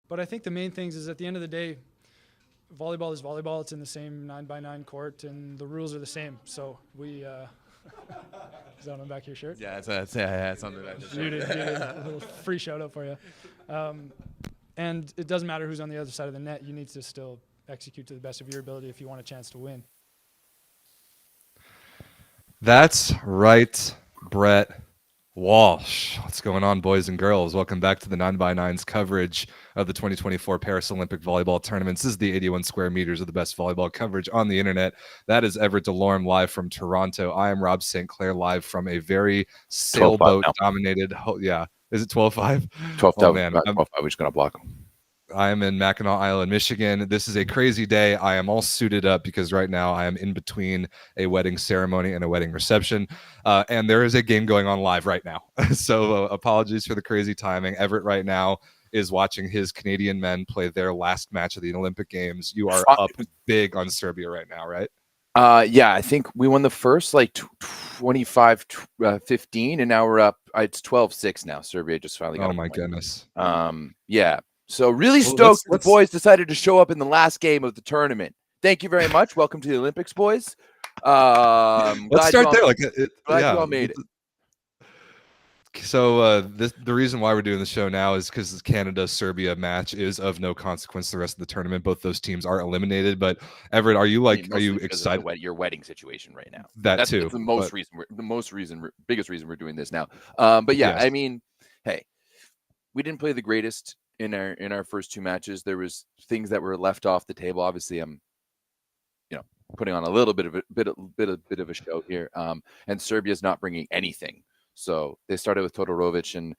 But I think the main things is at the end of the day, volleyball is volleyball. It's in the same 9x9 court, and the rules are the same. So we. Is that on the back of your shirt? Yeah, it's on the back of the shirt. Muted. A little free shout out for you. And it doesn't matter who's on the other side of the net. You need to still execute to the best of your ability if you want a chance to win. That's right, Brett Walsh. What's going on, boys and girls? Welcome back to the 9x9's coverage of the 2024 Paris Olympic Volleyball Tournaments. This is the 81 square meters of the best volleyball coverage on the internet. That is Everett Delorme live from Toronto. I am Rob St. Clair live from a very sailboat-dominated... yeah, is it 12-5? 12-5. Oh, man. 12-5. We're just going to block them. I am in Mackinac Island, Michigan. This is a crazy day. I am all suited up because right now I am in between a wedding ceremony and a wedding reception. And there is a game going on live right now. So apologies for the crazy timing. Everett right now is watching his Canadian men play their last match of the Olympic Games. You are up big on Serbia right now, right? Yeah, I think we won the first 25-15, and now we're up. It's 12-6 now. Serbia just finally got Oh, my goodness. Yeah. So really stoked the boys decided to show up in the last game of the tournament. Thank you very much. Welcome to the Olympics, boys. Let's start there. Glad you all made it. So the reason why we're doing the show now is because the Canada-Serbia match is of no consequence to the rest of the tournament. Both those teams are eliminated. But Everett, are you excited? Your wedding situation right now. That's the biggest reason we're doing this now. But yeah, yes. I mean, hey, we didn't play the greatest in our first two matches. There was things that were left off the table. Obviously, I'm putting on a little bit of a show here. And Serbia's not bringing anything. So they started with Todorovic and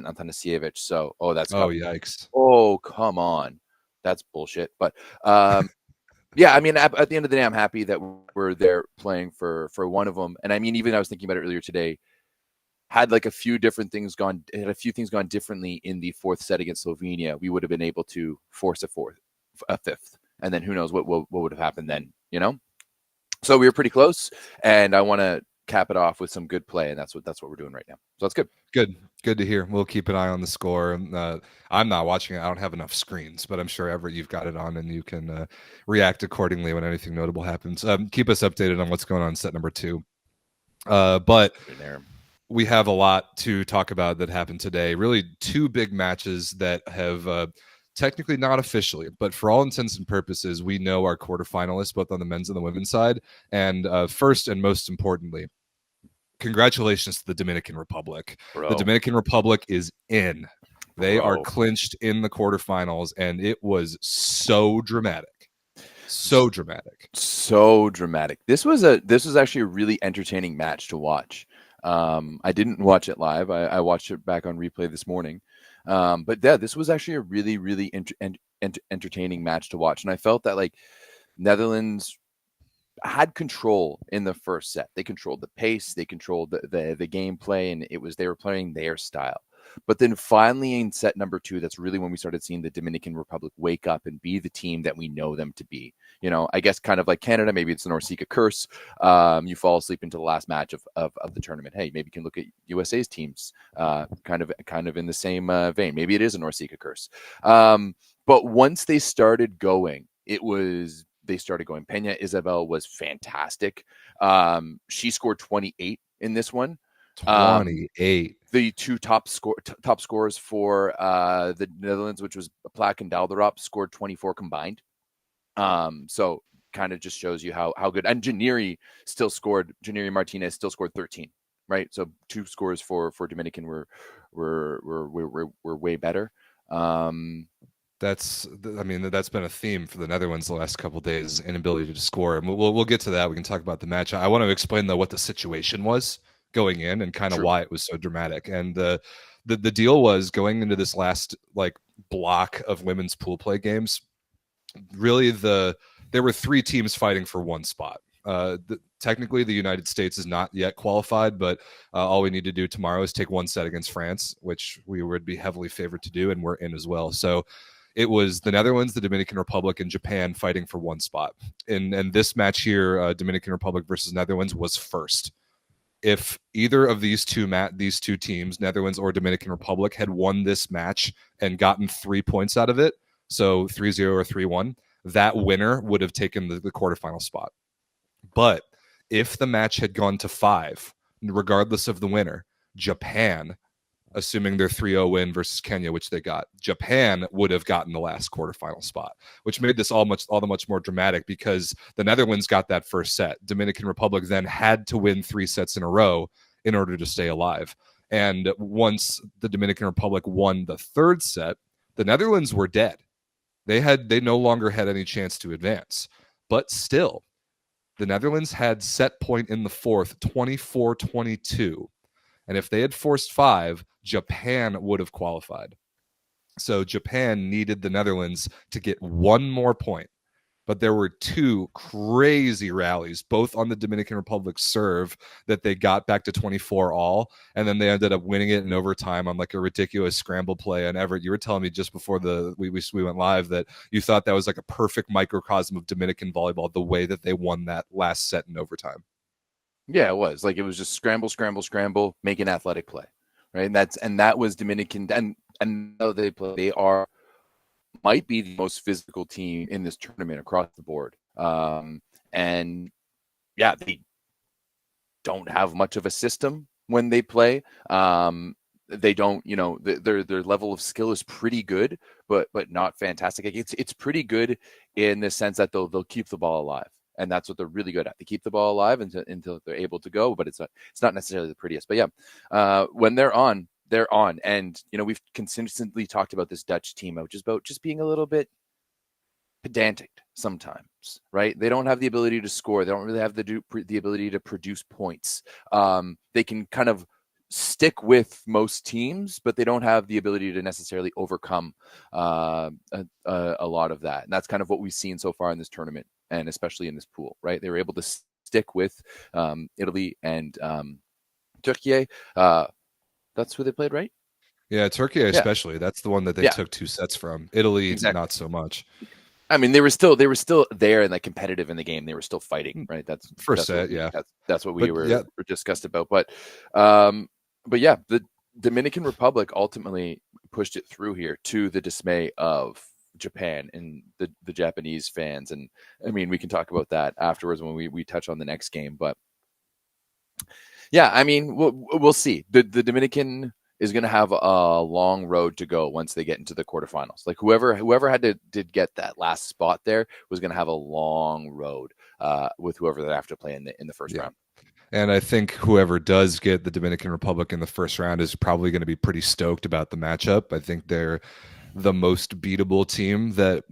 Antanasijevic. So yikes! Oh, come on, that's bullshit. But yeah, I mean, at the end of the day, I'm happy that we're there playing for one of them. And I mean, even I was thinking about it earlier today. Had a few things gone differently in the fourth set against Slovenia, we would have been able to force a fifth, and then who knows what would have happened then, So we were pretty close, and I want to cap it off with some good play, and that's what we're doing right now. So that's good. Good to hear. We'll keep an eye on the score. I'm not watching it. I don't have enough screens, but I'm sure Everett, you've got it on, and you can react accordingly when anything notable happens. Keep us updated on what's going on in set number 2. But we have a lot to talk about that happened today. Really, two big matches that have technically not officially, but for all intents and purposes, we know our quarterfinalists, both on the men's and the women's side. And first and most importantly, congratulations to the Dominican Republic. Bro. The Dominican Republic is in. They are clinched in the quarterfinals, and it was so dramatic. So dramatic. This was actually a really entertaining match to watch. I didn't watch it live. I watched it back on replay this morning. But yeah, this was actually a really, really entertaining match to watch. And I felt that Netherlands had control in the first set. They controlled the pace, they controlled the gameplay, and they were playing their style. But then finally in set number 2, that's really when we started seeing the Dominican Republic wake up and be the team that we know them to be. I guess kind of like Canada, maybe it's the Norsika curse. You fall asleep into the last match of the tournament. Hey, maybe you can look at USA's teams kind of in the same vein. Maybe it is a Norsika curse. But once they started going, they started going. Peña Isabel was fantastic. She scored 28 in this one. 28. The two top scorers for the Netherlands, which was Plak and Dalderop, scored 24 combined. So kind of just shows you how good. And Janiri Martinez still scored 13, right? So two scores for Dominican were way better. That's been a theme for the Netherlands the last couple of days, inability to score. And we'll get to that. We can talk about the match. I want to explain though what the situation was going in and kind of why it was so dramatic. And the deal was going into this last block of women's pool play games. Really, there were 3 teams fighting for one spot. Technically, the United States is not yet qualified, but all we need to do tomorrow is take one set against France, which we would be heavily favored to do, and we're in as well. So it was the Netherlands, the Dominican Republic, and Japan fighting for one spot. And this match here, Dominican Republic versus Netherlands, was first. if either of these two teams, Netherlands or Dominican Republic, had won this match and gotten 3 points out of it, so 3-0 or 3-1, that winner would have taken the quarterfinal spot. But if the match had gone to 5, regardless of the winner, Japan, assuming their 3-0 win versus Kenya, which they got, Japan would have gotten the last quarterfinal spot, which made this all the much more dramatic because the Netherlands got that first set. Dominican Republic then had to win 3 sets in a row in order to stay alive. And once the Dominican Republic won the third set, the Netherlands were dead. They no longer had any chance to advance. But still, the Netherlands had set point in the fourth, 24-22. And if they had forced 5, Japan would have qualified. So Japan needed the Netherlands to get 1 more point. But there were 2 crazy rallies, both on the Dominican Republic serve, that they got back to 24 all. And then they ended up winning it in overtime on like a ridiculous scramble play. And Everett, you were telling me just before we went live that you thought that was like a perfect microcosm of Dominican volleyball, the way that they won that last set in overtime. Yeah, it was like, it was just scramble, scramble, scramble, make an athletic play, right? And that was Dominican. And they might be the most physical team in this tournament across the board. And yeah, they don't have much of a system when they play. They don't, their level of skill is pretty good, but not fantastic. It's pretty good in the sense that they'll keep the ball alive. And that's what they're really good at. They keep the ball alive until they're able to go, but it's not necessarily the prettiest. But yeah, when they're on. And, we've consistently talked about this Dutch team, which is about just being a little bit pedantic sometimes, right? They don't have the ability to score. They don't really have the ability to produce points. They can kind of stick with most teams, but they don't have the ability to necessarily overcome a lot of that. And that's kind of what we've seen so far in this tournament, and especially in this pool, right? They were able to stick with Italy and Türkiye. That's who they played, right? Yeah, Türkiye especially. Yeah. That's the one that they took 2 sets from. Italy, exactly. Not so much. I mean, they were still there and like competitive in the game. They were still fighting, right? That's first set, That's what we were discussed about. But yeah, the Dominican Republic ultimately pushed it through here to the dismay of Japan and the Japanese fans. And I mean, we can talk about that afterwards when we touch on the next game. But yeah, I mean, we'll see. The Dominican is going to have a long road to go once they get into the quarterfinals. Like whoever did get that last spot there was going to have a long road with whoever they have to play in the first round. And I think whoever does get the Dominican Republic in the first round is probably going to be pretty stoked about the matchup. I think they're the most beatable team that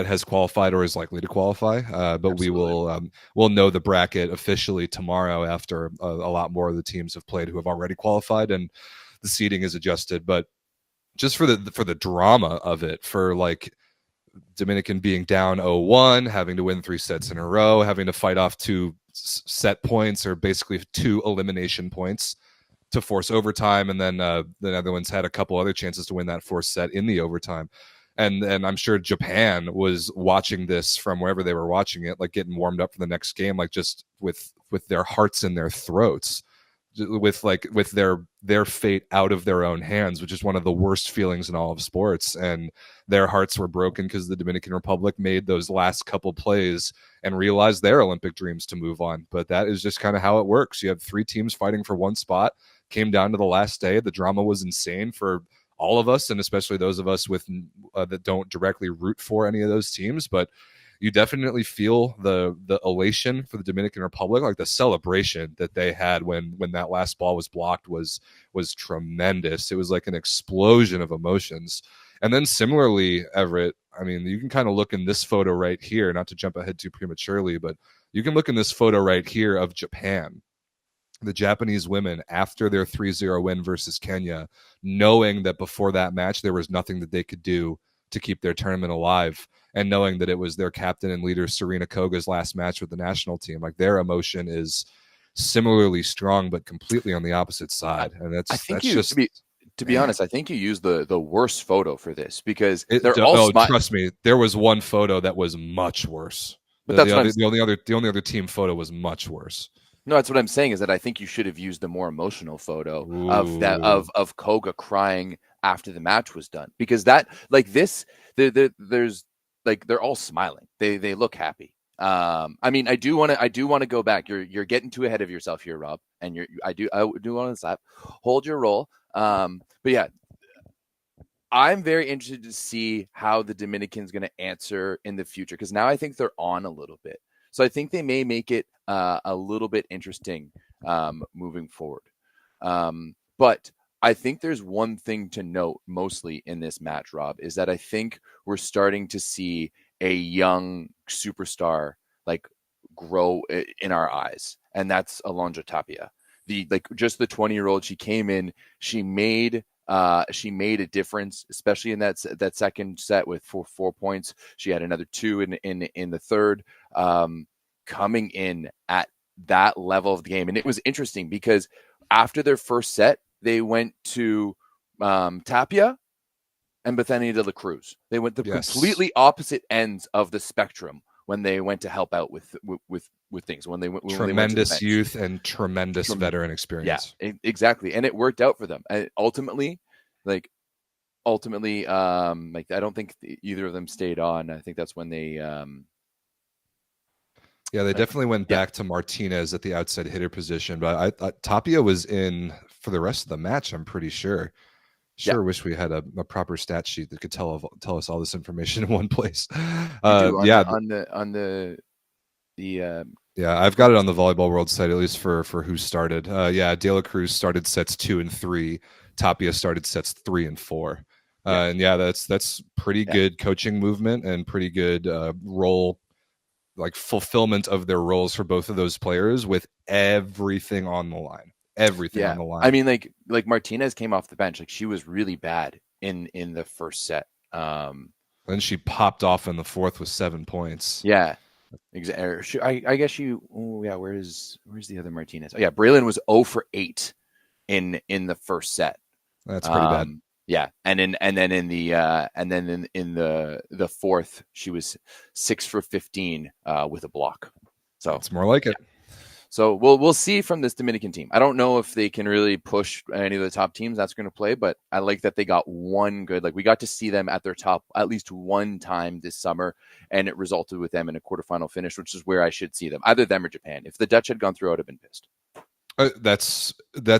has qualified or is likely to qualify. But Absolutely. We'll know the bracket officially tomorrow after a lot more of the teams have played who have already qualified and the seeding is adjusted. But just for the drama of it, for like Dominican being down 0-1, having to win 3 sets in a row, having to fight off 2 set points or basically 2 elimination points to force overtime, and then the Netherlands had a couple other chances to win that 4th set in the overtime. And I'm sure Japan was watching this from wherever they were watching it, like getting warmed up for the next game, like just with their hearts in their throats, with their fate out of their own hands, which is one of the worst feelings in all of sports. And their hearts were broken because the Dominican Republic made those last couple plays and realized their Olympic dreams to move on. But that is just kind of how it works. You have 3 teams fighting for 1 spot. Came down to the last day. The drama was insane for all of us, and especially those of us with that don't directly root for any of those teams. But you definitely feel the elation for the Dominican Republic, like the celebration that they had when that last ball was blocked was tremendous. It was like an explosion of emotions. And then similarly, Everett, I mean, you can kind of look in this photo right here, not to jump ahead too prematurely, but you can look in this photo right here of Japan. The Japanese women, after their 3-0 win versus Kenya, knowing that before that match there was nothing that they could do to keep their tournament alive, and knowing that it was their captain and leader Serena Koga's last match with the national team, like their emotion is similarly strong but completely on the opposite side. And to be honest, I think you used the worst photo for this, because trust me, there was one photo that was much worse. But the only other team photo was much worse. No, that's what I'm saying is that I think you should have used the more emotional photo of Koga crying after the match was done, because that like this there's like they're all smiling. They look happy. I mean, I do want to go back. You're getting too ahead of yourself here, Rob, and I do want to stop. Hold your roll. But yeah, I'm very interested to see how the Dominican's going to answer in the future, because now I think they're on a little bit. So I think they may make it a little bit interesting moving forward. But I think there's one thing to note mostly in this match, Rob, is that I think we're starting to see a young superstar like grow in our eyes, and that's Alondra Tapia. The 20-year-old. She came in, she made a difference, especially in that second set with 4 points. She had another 2 in the third, coming in at that level of the game. And it was interesting because after their first set, they went to Tapia and Bethany de la Cruz. They went the completely opposite ends of the spectrum when they went to help out with things. When tremendous youth and tremendous veteran experience. Yeah, exactly. And it worked out for them. And ultimately, I don't think either of them stayed on. I think that's when they they definitely went back to Martinez at the outside hitter position. But I Tapia was in for the rest of the match, I'm pretty sure. Wish we had a proper stat sheet that could tell us all this information in one place. I've got it on the Volleyball World site, at least for who started. De La Cruz started sets 2 and 3. Tapia started sets 3 and 4. And that's pretty good coaching movement and pretty good role, like fulfillment of their roles for both of those players with everything on the line. On the line. I mean, like Martinez came off the bench. Like, she was really bad in the first set. And she popped off in the fourth with 7 points. Yeah. Exactly. I guess where's the other Martinez? Oh yeah, Braylon was 0 for 8 in the first set. That's pretty bad. Yeah, and then in the fourth, she was 6 for 15 with a block. So it's more like it. So we'll see from this Dominican team. I don't know if they can really push any of the top teams that's going to play, but I like that they got one good. Like, we got to see them at their top at least one time this summer, and it resulted with them in a quarterfinal finish, which is where I should see them, either them or Japan. If the Dutch had gone through, I would have been pissed. That's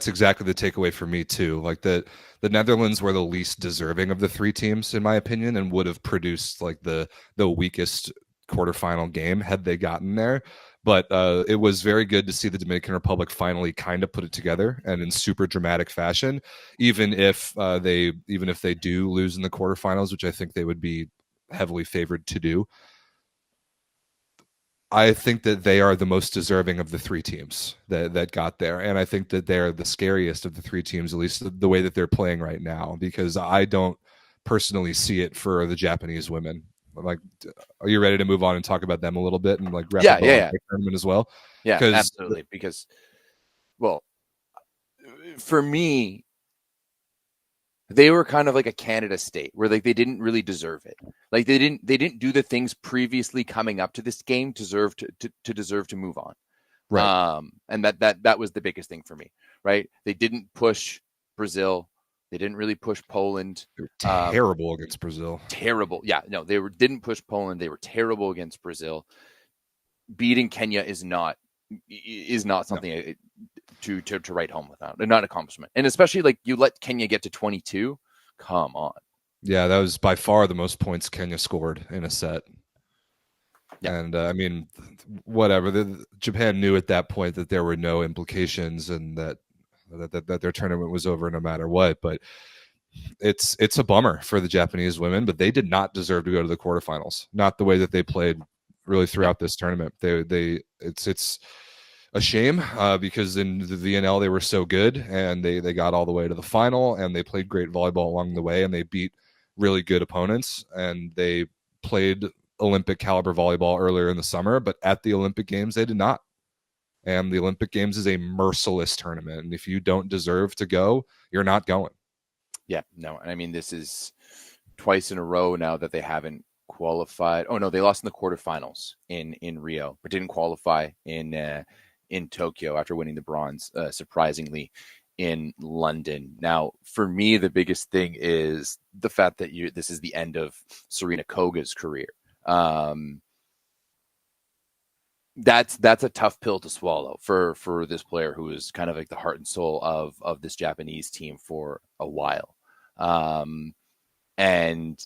exactly the takeaway for me too. Like, the Netherlands were the least deserving of the 3 teams, in my opinion, and would have produced like the weakest quarterfinal game had they gotten there. But it was very good to see the Dominican Republic finally kind of put it together, and in super dramatic fashion, even if they do lose in the quarterfinals, which I think they would be heavily favored to do. I think that they are the most deserving of the 3 teams that got there. And I think that they're the scariest of the 3 teams, at least the way that they're playing right now, because I don't personally see it for the Japanese women. Like, are you ready to move on and talk about them a little bit and like wrap up the tournament as well? Yeah, absolutely. Because, well, for me, they were kind of like a Canada state where like they didn't really deserve it. Like, they didn't do the things previously coming up to this game deserve to move on. Right. And that was the biggest thing for me. Right. They didn't push Brazil. They didn't really push Poland. They were terrible against Brazil. Terrible. Yeah, no, didn't push Poland. They were terrible against Brazil. Beating Kenya is not something to write home without. Not an accomplishment. And especially, like, you let Kenya get to 22. Come on. Yeah, that was by far the most points Kenya scored in a set. Yeah. And I mean, whatever. Japan knew at that point that there were no implications and that their tournament was over no matter what. But it's a bummer for the Japanese women, but they did not deserve to go to the quarterfinals. Not the way that they played really throughout this tournament. It's a shame because in the VNL they were so good, and they got all the way to the final, and they played great volleyball along the way, and they beat really good opponents, and they played Olympic caliber volleyball earlier in the summer, but at the Olympic Games they did not. And the Olympic Games is a merciless tournament. And if you don't deserve to go, you're not going. Yeah, no. And I mean, this is twice in a row now that they haven't qualified. Oh, no, they lost in the quarterfinals in Rio, but didn't qualify in in Tokyo after winning the bronze, surprisingly, in London. Now, for me, the biggest thing is the fact that this is the end of Serena Koga's career. That's a tough pill to swallow for this player who is kind of like the heart and soul of this Japanese team for a while. And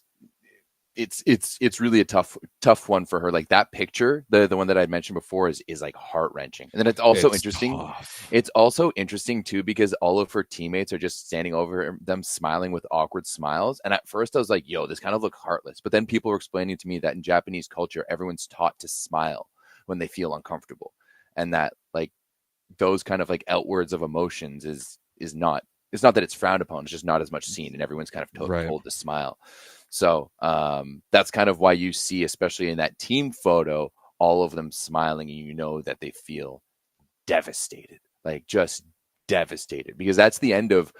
it's really a tough one for her. Like that picture, the one that I'd mentioned before is like heart wrenching. And then it's also interesting. Tough. It's also interesting too, because all of her teammates are just standing over them smiling with awkward smiles. And at first I was like, yo, this kind of looks heartless. But then people were explaining to me that in Japanese culture, everyone's taught to smile when they feel uncomfortable. And that like those kind of like outwards of emotions is not, it's not that it's frowned upon. It's just not as much seen, and everyone's kind of told to smile. So that's kind of why you see, especially in that team photo, all of them smiling, and you know that they feel devastated, like just devastated, because that's the end of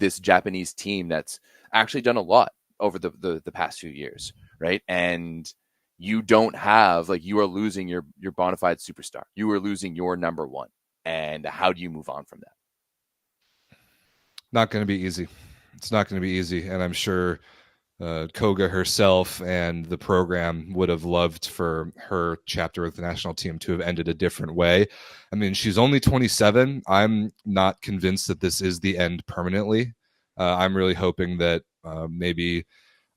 this Japanese team that's actually done a lot over the past few years, right? And you don't have, like, you are losing your bona fide superstar. You are losing your number one. And how do you move on from that? Not going to be easy. It's not going to be easy. And I'm sure Koga herself and the program would have loved for her chapter with the national team to have ended a different way. I mean, she's only 27. I'm not convinced that this is the end permanently. I'm really hoping that maybe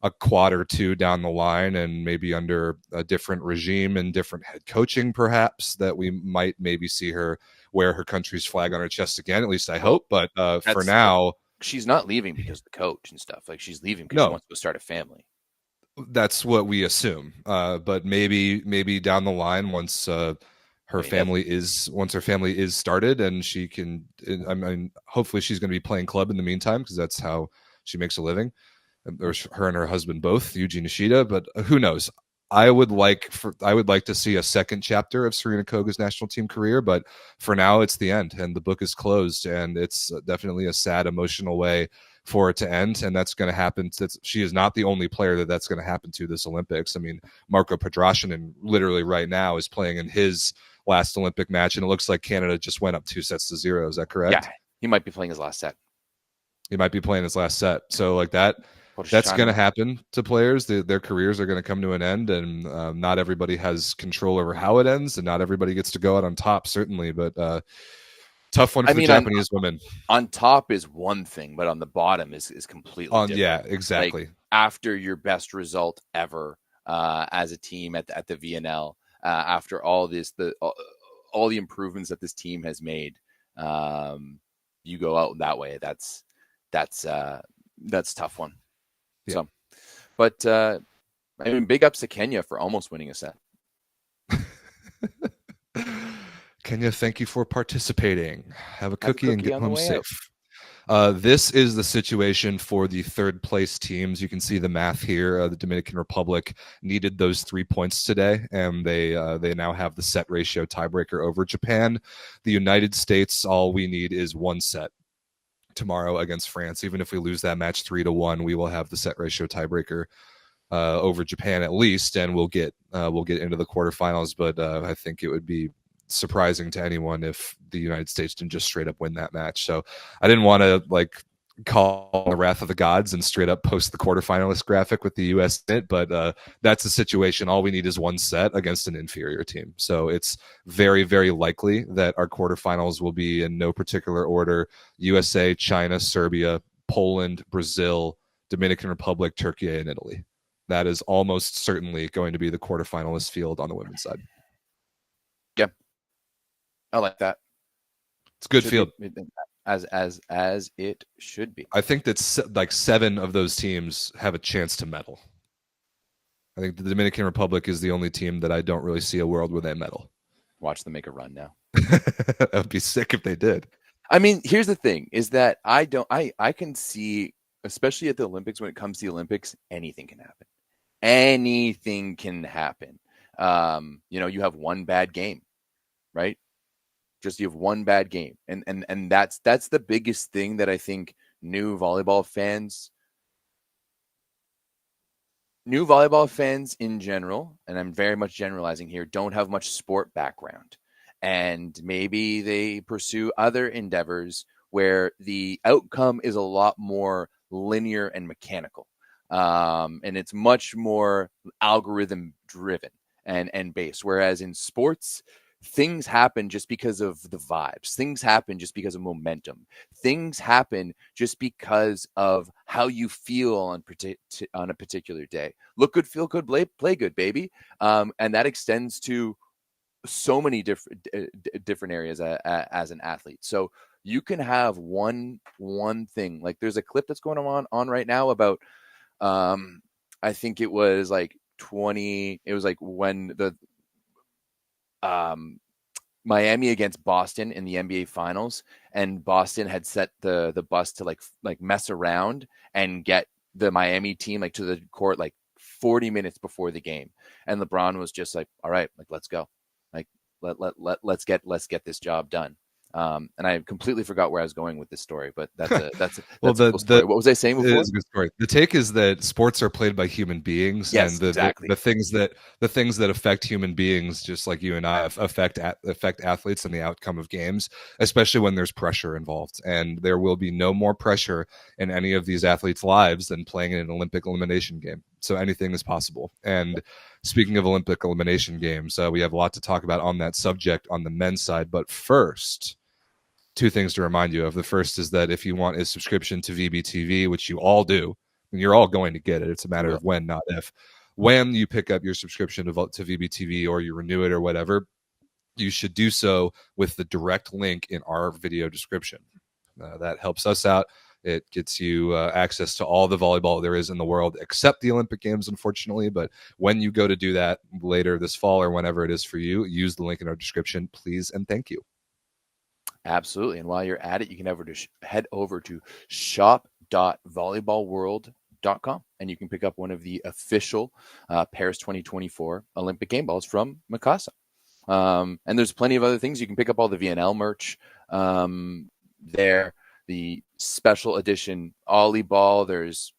a quad or two down the line, and maybe under a different regime and different head coaching, perhaps, that we might maybe see her wear her country's flag on her chest again. At least I hope. But for now, she's not leaving because of the coach and stuff. Like, she's leaving because she wants to start a family. That's what we assume. But maybe down the line, once her family is started, and she can, I mean, hopefully she's going to be playing club in the meantime, because that's how she makes a living. Or her and her husband both, Yuji Nishida. But who knows? I would like to see a second chapter of Serena Koga's national team career, but for now it's the end, and the book is closed, and it's definitely a sad, emotional way for it to end, and that's going to happen. She is not the only player that's going to happen to this Olympics. I mean, Marco Pedrashin literally right now is playing in his last Olympic match, and it looks like Canada just went up 2-0. Is that correct? Yeah, he might be playing his last set. So like that. That's going to happen to players. Their careers are going to come to an end, and not everybody has control over how it ends, and not everybody gets to go out on top, certainly. But tough one for the Japanese women. On top is one thing, but on the bottom is completely different. Yeah, exactly. Like, after your best result ever as a team at the VNL, after all this, all the improvements that this team has made, you go out that way. That's a tough one. Yeah. So, but I mean, big ups to Kenya for almost winning a set. Kenya, thank you for participating. Have a cookie and get home safe. This is the situation for the third place teams. You can see the math here. The Dominican Republic needed those 3 points today, and they now have the set ratio tiebreaker over Japan. The United States, all we need is one set tomorrow against France. Even if we lose that match 3-1, we will have the set ratio tiebreaker over Japan at least, and we'll get into the quarterfinals. But I think it would be surprising to anyone if the United States didn't just straight up win that match. So I didn't want to call the wrath of the gods and straight up post the quarterfinalist graphic with the U.S. in it, but that's the situation. All we need is one set against an inferior team. So it's very, very likely that our quarterfinals will be in no particular order: USA, China, Serbia, Poland, Brazil, Dominican Republic, Türkiye, and Italy. That is almost certainly going to be the quarterfinalist field on the women's side. Yeah, I like that. It's a good field. As it should be. I think that 7 of those teams have a chance to medal. I think the Dominican Republic is the only team that I don't really see a world where they medal. Watch them make a run now. That would be sick if they did. I mean, here's the thing: is that I can see, especially at the Olympics, when it comes to the Olympics, anything can happen. Anything can happen. You have one bad game, right? Just you have one bad game, and that's the biggest thing that I think new volleyball fans in general, and I'm very much generalizing here, don't have much sport background, and maybe they pursue other endeavors where the outcome is a lot more linear and mechanical. And it's much more algorithm driven and based. Whereas in sports, things happen just because of the vibes. Things happen just because of momentum. Things happen just because of how you feel on a particular day. Look good, feel good, play good, baby. And that extends to so many different areas as an athlete. So you can have one thing. Like there's a clip that's going on right now about I think it was like when the Miami against Boston in the NBA Finals, and Boston had set the bus to like mess around and get the Miami team like to the court like 40 minutes before the game, and LeBron was just like, "All right, like let's go, like let's get this job done." And I completely forgot where I was going with this story, but that's a cool story. What was I saying before? It is a good story. The take is that sports are played by human beings, yes, and exactly. the things that affect human beings, just like you and I, affect athletes and the outcome of games, especially when there's pressure involved. And there will be no more pressure in any of these athletes' lives than playing in an Olympic elimination game. So anything is possible. And speaking of Olympic elimination games, we have a lot to talk about on that subject on the men's side. But first, two things to remind you of. The first is that if you want a subscription to VBTV, which you all do, and you're all going to get it, it's a matter of when, not if. When you pick up your subscription to VBTV or you renew it or whatever, you should do so with the direct link in our video description. That helps us out. It gets you access to all the volleyball there is in the world, except the Olympic Games, unfortunately. But when you go to do that later this fall or whenever it is for you, use the link in our description, please, and thank you. Absolutely. And while you're at it, you can head over to shop.volleyballworld.com, and you can pick up one of the official Paris 2024 Olympic game balls from Mikasa. And there's plenty of other things. You can pick up all the VNL merch there, the special edition Ollie ball. There's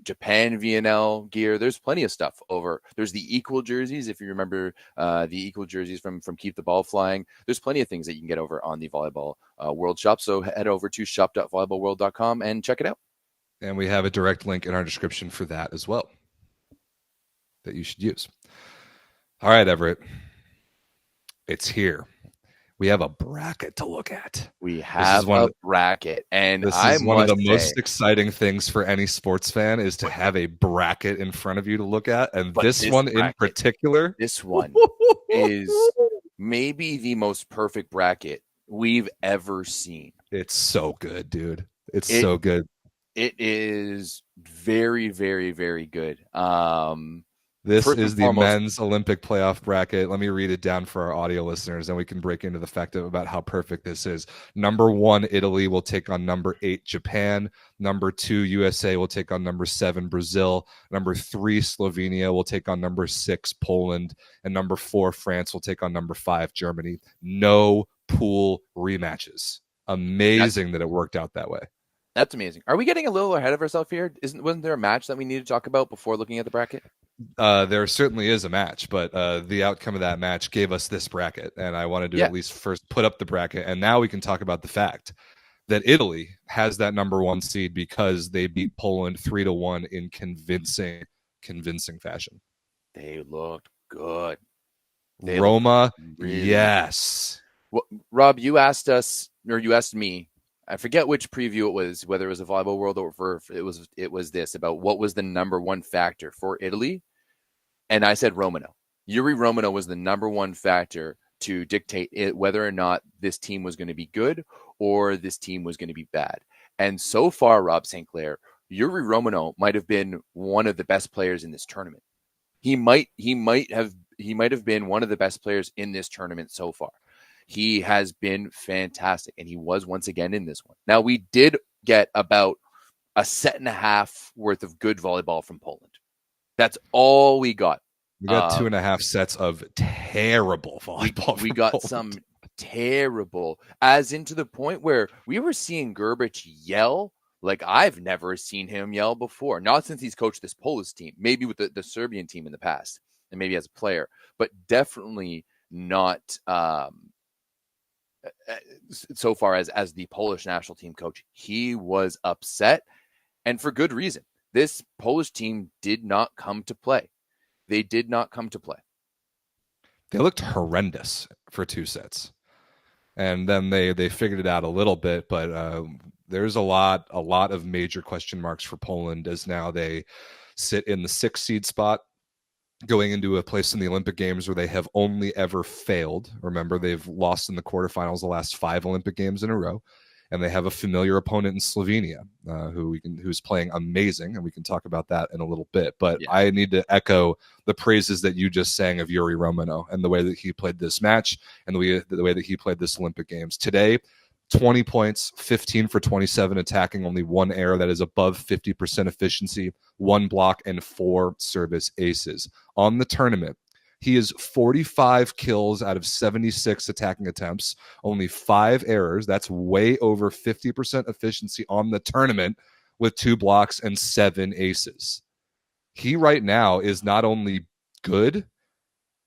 Japan VNL gear. There's plenty of stuff over. There's the equal jerseys, if you remember the equal jerseys from Keep the Ball Flying. There's plenty of things that you can get over on the Volleyball World shop. So head over to shop.volleyballworld.com and check it out. And we have a direct link in our description for that as well that you should use. All right, Everett. It's here. We have a bracket to look at. We have a bracket, and this is one of the most exciting things for any sports fan is to have a bracket in front of you to look at. And this one in particular, this one is maybe the most perfect bracket we've ever seen. It's so good, dude. It's so good. It is very, very, very good. This is the men's Olympic playoff bracket. Let me read it down for our audio listeners, and we can break into the fact about how perfect this is. Number 1, Italy will take on number 8, Japan. Number 2, USA will take on number 7, Brazil. Number 3, Slovenia will take on number 6, Poland. And number 4, France will take on number 5, Germany. No pool rematches. Amazing that it worked out that way. That's amazing. Are we getting a little ahead of ourselves here? Wasn't there a match that we need to talk about before looking at the bracket? There certainly is a match, but the outcome of that match gave us this bracket, and I wanted to at least first put up the bracket, and now we can talk about the fact that Italy has that number 1 seed because they beat Poland 3-1 in convincing fashion. They looked good. Roma, really yes. Well, Rob, you asked us, or you asked me, I forget which preview it was, whether it was a Volleyball World or it was this, about what was the number 1 factor for Italy. And I said Romano. Yuri Romano was the number 1 factor to dictate whether or not this team was going to be good or this team was going to be bad. And so far, Rob St. Clair, Yuri Romano might have been one of the best players in this tournament. He might have been one of the best players in this tournament so far. He has been fantastic, and he was once again in this one. Now, we did get about a set and a half worth of good volleyball from Poland. That's all we got. We got 2.5 sets of terrible volleyball. We got some terrible, as into the point where we were seeing Gerbic yell like I've never seen him yell before. Not since he's coached this Polish team, maybe with the Serbian team in the past, and maybe as a player, but definitely not so far as the Polish national team coach. He was upset, and for good reason. This Polish team did not come to play. They did not come to play. They looked horrendous for 2 sets. And then they figured it out a little bit, but there's a lot of major question marks for Poland as now they sit in the 6th seed spot, going into a place in the Olympic Games where they have only ever failed. Remember, they've lost in the quarterfinals the last 5 Olympic Games in a row. And they have a familiar opponent in Slovenia, who's playing amazing, and we can talk about that in a little bit. But yeah. I need to echo the praises that you just sang of Yuri Romano and the way that he played this match and the way that he played this Olympic Games. Today, 20 points, 15 for 27 attacking, only 1 error. That is above 50% efficiency, 1 block, and 4 service aces. On the tournament, he is 45 kills out of 76 attacking attempts, only 5 errors. That's way over 50% efficiency on the tournament with 2 blocks and 7 aces. He right now is not only good.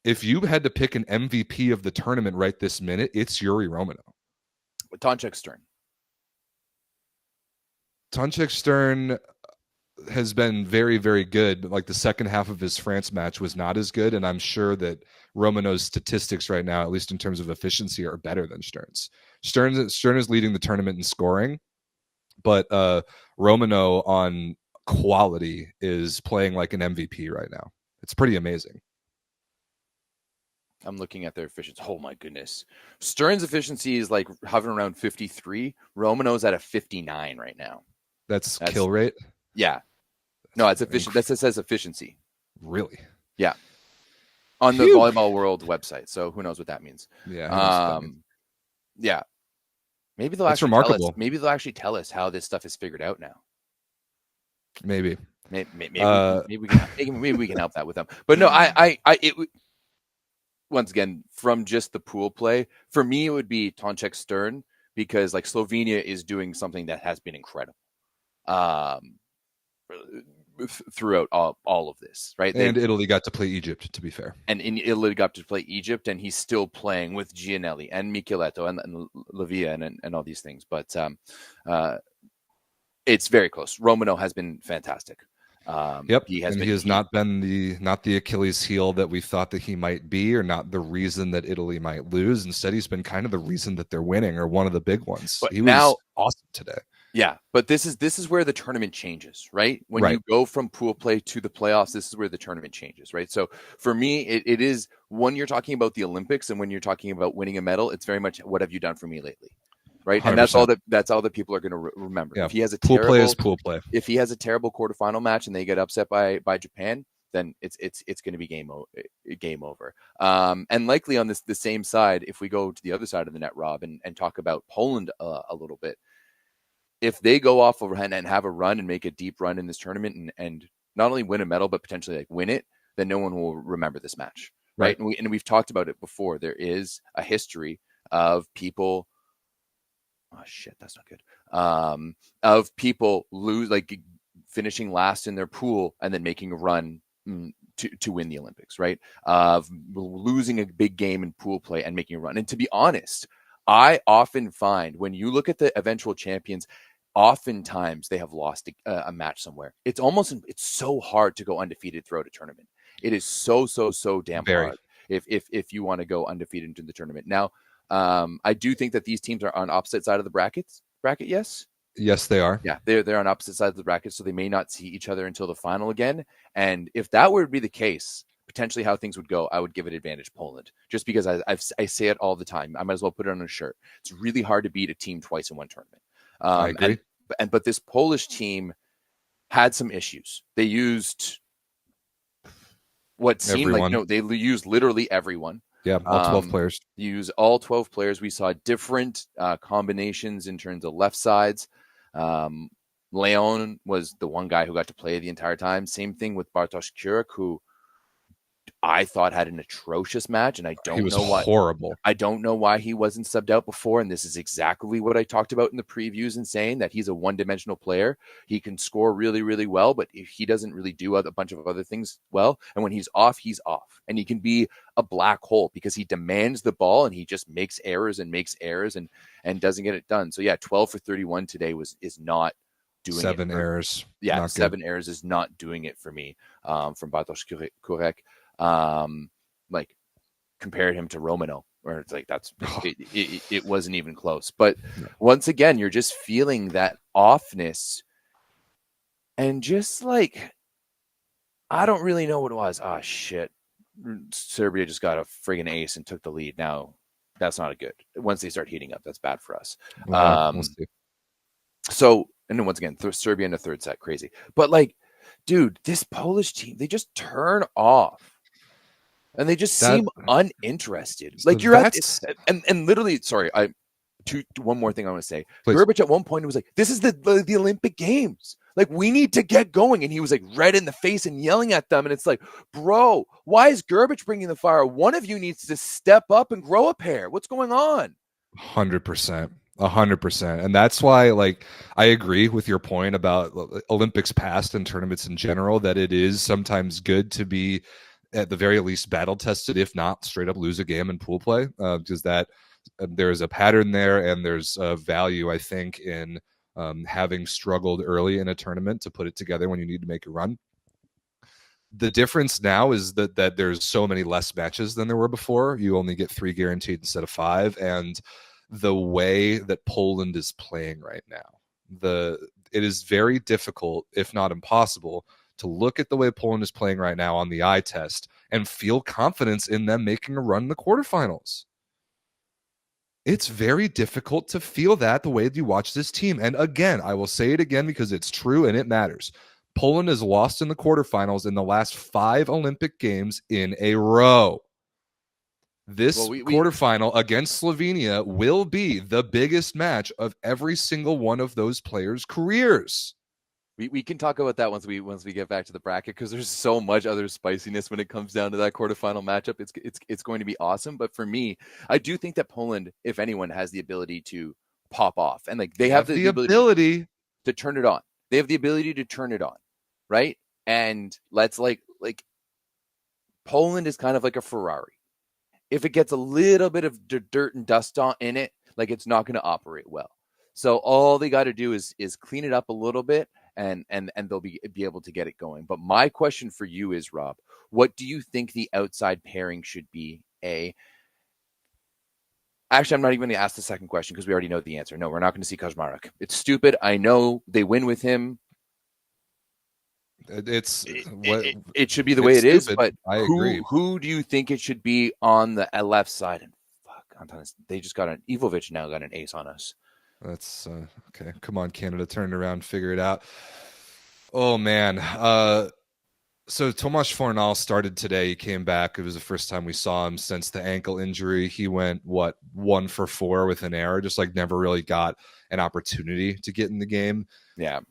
If you had to pick an MVP of the tournament right this minute, it's Yuri Romano. Tonček Stern. Tonček Stern has been very, very good, but like the second half of his France match was not as good, and I'm sure that Romano's statistics right now, at least in terms of efficiency, are better than Stern's. Stern is leading the tournament in scoring, but Romano on quality is playing like an MVP right now. It's pretty amazing. I'm looking at their efficiency. Oh my goodness. Stern's efficiency is like hovering around 53. Romano's at a 59 right now. That's kill rate? Yeah. No, it's efficient. That says efficiency. Really? Yeah. On the Volleyball World website. So who knows what that means? Yeah. Yeah. Maybe they'll actually tell us how this stuff is figured out now. Maybe we can help that with them. But no, once again, from just the pool play, for me, it would be Tonček Stern, because like Slovenia is doing something that has been incredible throughout all of this, right? And Italy got to play Egypt, to be fair. And in Italy got to play Egypt, and he's still playing with Gianelli and Micheletto and Lavia and all these things. But it's very close. Romano has been fantastic. He has not been the Achilles heel that we thought that he might be, or not the reason that Italy might lose. Instead, he's been kind of the reason that they're winning, or one of the big ones. But he was awesome today. Yeah, but this is where the tournament changes, right? When you go from pool play to the playoffs, this is where the tournament changes, right? So for me, it is when you're talking about the Olympics and when you're talking about winning a medal, it's very much what have you done for me lately, right? 100%. And that's all that people are going to remember. Yeah. If he has a pool play is pool play. If he has a terrible quarterfinal match and they get upset by Japan, then it's going to be game over. And likely on the same side, if we go to the other side of the net, Rob, and talk about Poland a little bit. If they go off and have a run and make a deep run in this tournament and not only win a medal, but potentially like win it, then no one will remember this match. Right. And we've talked about it before. There is a history of people. Oh shit, that's not good. Of people finishing last in their pool and then making a run to win the Olympics, right? Of losing a big game in pool play and making a run. And to be honest, I often find when you look at the eventual champions, oftentimes they have lost a match somewhere. It's so hard to go undefeated throughout a tournament. It is so damn hard if you want to go undefeated into the tournament. Now, I do think that these teams are on opposite side of the bracket. Yes. Yes, they are. Yeah, they're on opposite sides of the bracket, so they may not see each other until the final again. And if that were to be the case, potentially how things would go, I would give it advantage Poland, just because I say it all the time. I might as well put it on a shirt. It's really hard to beat a team twice in one tournament. I agree. But this Polish team had some issues. They used what seemed they used literally everyone. Yeah, all 12 players. Use all 12 players. We saw different combinations in terms of left sides. Leon was the one guy who got to play the entire time. Same thing with Bartosz Kurek, who I thought had an atrocious match, and I don't know why. Horrible. I don't know why he wasn't subbed out before, and this is exactly what I talked about in the previews and saying that he's a one-dimensional player. He can score really, really well, but if he doesn't really do a bunch of other things well, and when he's off, and he can be a black hole because he demands the ball and he just makes errors and doesn't get it done. So yeah, 12 for 31 today is not doing 7 it. errors. Yeah, not 7 good. errors is not doing it for me. From Bartosz Kurek. Like compared him to Romano, where it's like it wasn't even close. But once again, you're just feeling that offness, and just like I don't really know what it was. Oh shit, Serbia just got a friggin' ace and took the lead. Now that's not a good. Once they start heating up, that's bad for us. We'll see. So, and then once again, Serbia in the third set, crazy. But like, dude, this Polish team, they just turn off. And they just seem uninterested. Like you're at and literally, sorry, one more thing I want to say. Please. Gerbic at one point was like, "This is the Olympic Games. Like we need to get going." And he was like red in the face and yelling at them. And it's like, bro, why is Gerbic bringing the fire? One of you needs to step up and grow a pair. What's going on? 100%. 100%. And that's why, like, I agree with your point about Olympics past and tournaments in general, that it is sometimes good to be at the very least battle tested, if not straight up lose a game in pool play, because that there's a pattern there, and there's value, I think, in having struggled early in a tournament to put it together when you need to make a run. The difference now is that there's so many less matches than there were before. You only get 3 guaranteed instead of 5, and the way that Poland is playing right now, it is very difficult, if not impossible, to look at the way Poland is playing right now on the eye test and feel confidence in them making a run in the quarterfinals. It's very difficult to feel that the way that you watch this team. And again, I will say it again because it's true and it matters. Poland has lost in the quarterfinals in the last 5 Olympic Games in a row. This quarterfinal against Slovenia will be the biggest match of every single one of those players' careers. We can talk about that once we get back to the bracket, because there's so much other spiciness when it comes down to that quarterfinal matchup. It's going to be awesome. But for me, I do think that Poland, if anyone, has the ability to pop off, and like they have the ability to turn it on. They have the ability to turn it on, right? And let's like Poland is kind of like a Ferrari. If it gets a little bit of dirt and dust in it, like it's not going to operate well. So all they got to do is clean it up a little bit, and they'll be able to get it going. But my question for you is, Rob, what do you think the outside pairing should be? Actually, I'm not even going to ask the second question because we already know the answer. No, we're not going to see Kaczmarek. It's stupid. I know they win with him. It should be the way it is, but I agree. Who do you think it should be on the left side? And fuck, they just got Ivovic now got an ace on us. That's okay. Come on, Canada, turn it around, figure it out. Oh man. So Tomáš Fornal started today. He came back. It was the first time we saw him since the ankle injury. He went 1 for 4 with an error, just like never really got an opportunity to get in the game. Yeah.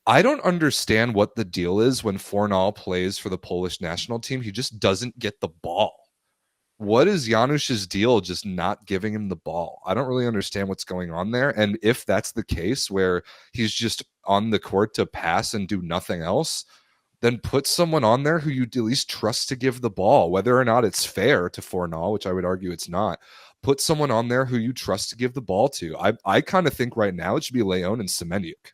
I don't understand what the deal is when Fornal plays for the Polish national team. He just doesn't get the ball. What is Janusz's deal just not giving him the ball? I don't really understand what's going on there. And if that's the case, where he's just on the court to pass and do nothing else, then put someone on there who you at least trust to give the ball, whether or not it's fair to Fornal, which I would argue it's not. Put someone on there who you trust to give the ball to. I kind of think right now it should be Leon and Semeniuk.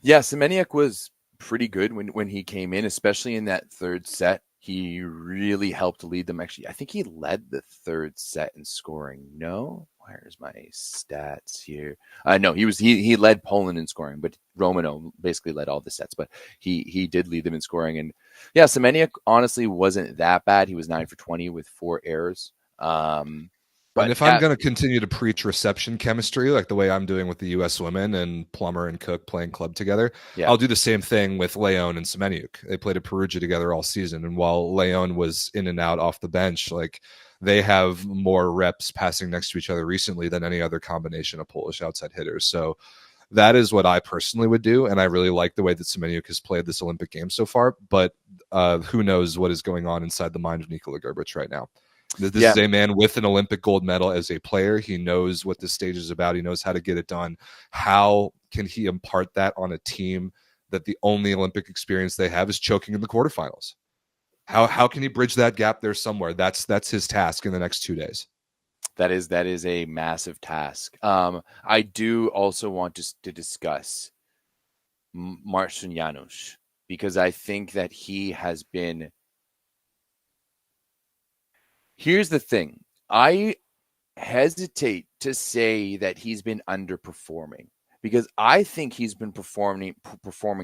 Yeah, Semeniuk was pretty good when he came in, especially in that third set. He really helped lead them. Actually, I think he led the third set in scoring. No, where's my stats here? No, he led Poland in scoring, but Romano basically led all the sets. But he did lead them in scoring. And yeah, Semeniuk honestly wasn't that bad. He was 9 for 20 with 4 errors. But if I'm going to continue to preach reception chemistry, like the way I'm doing with the U.S. women and Plummer and Cook playing club together, I'll do the same thing with Leon and Semeniuk. They played at Perugia together all season. And while Leon was in and out off the bench, like they have more reps passing next to each other recently than any other combination of Polish outside hitters. So That is what I personally would do, and I really like the way that Semeniuk has played this Olympic game so far. But who knows what is going on inside the mind of Nikola Grbic right now? This is a man with an Olympic gold medal as a player. He knows what this stage is about. He knows how to get it done. How can he impart that on a team that the only Olympic experience they have is choking in the quarterfinals? How can he bridge that gap there somewhere? That's his task in the next 2 days. That is a massive task. I do also want to discuss Marcin Janusz, because I think that he has been. Here's the thing. I hesitate to say that he's been underperforming, because I think he's been performing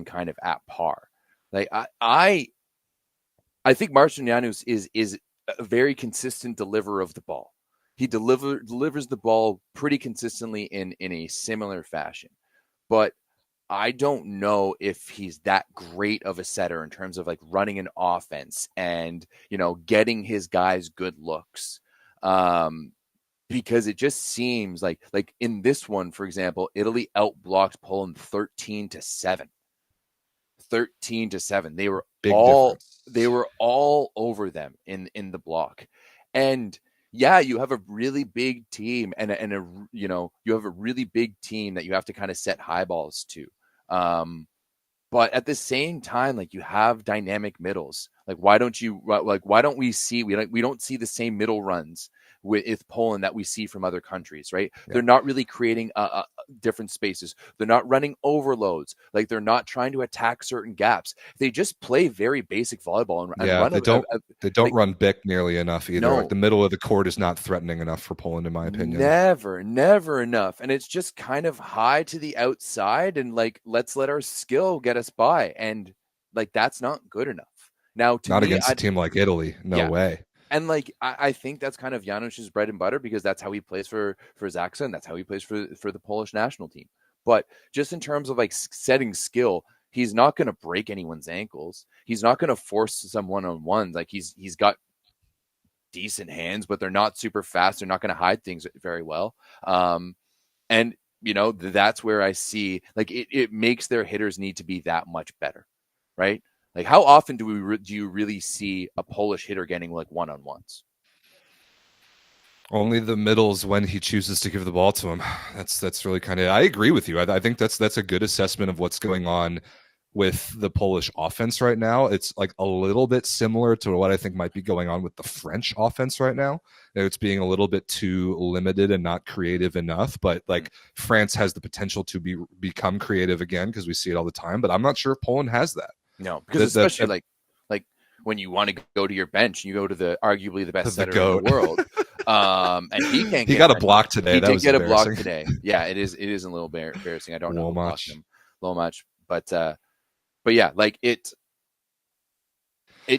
kind of at par. Like I think Marcin Janusz is a very consistent deliverer of the ball. He delivers the ball pretty consistently in a similar fashion. But I don't know if he's that great of a setter in terms of like running an offense and, getting his guys good looks. Because it just seems like in this one, for example, Italy outblocked Poland 13-7. 13-7. They were all over them in the block. And yeah, you have a really big team and you have a really big team that you have to kind of set high balls to. But at the same time, you have dynamic middles. Why don't we see the same middle runs with Poland that we see from other countries, right? Yeah. They're not really creating different spaces. They're not running overloads. They're not trying to attack certain gaps. They just play very basic volleyball and run. They don't run big nearly enough either. No. The middle of the court is not threatening enough for Poland, in my opinion. Never enough. And it's just kind of high to the outside and let's let our skill get us by. And that's not good enough. Now, not against a team like Italy. No way. And I think that's kind of Janusz's bread and butter, because that's how he plays for Zaksa, and that's how he plays for the Polish national team. But just in terms of setting skill, he's not going to break anyone's ankles. He's not going to force some one-on-ones. He's got decent hands, but they're not super fast. They're not going to hide things very well. And that's where I see it makes their hitters need to be that much better, right? How often do you really see a Polish hitter getting one-on-ones? Only the middles when he chooses to give the ball to him. That's really kind of. I agree with you. I think that's a good assessment of what's going on with the Polish offense right now. It's a little bit similar to what I think might be going on with the French offense right now. It's being a little bit too limited and not creative enough. But France has the potential to become creative again, because we see it all the time. But I'm not sure if Poland has that. No, because especially when you want to go to your bench, you go to arguably the best setter in the world, and he can't. He got a block today. He did get a block today. Yeah, it is a little embarrassing. I don't know low much, but yeah, it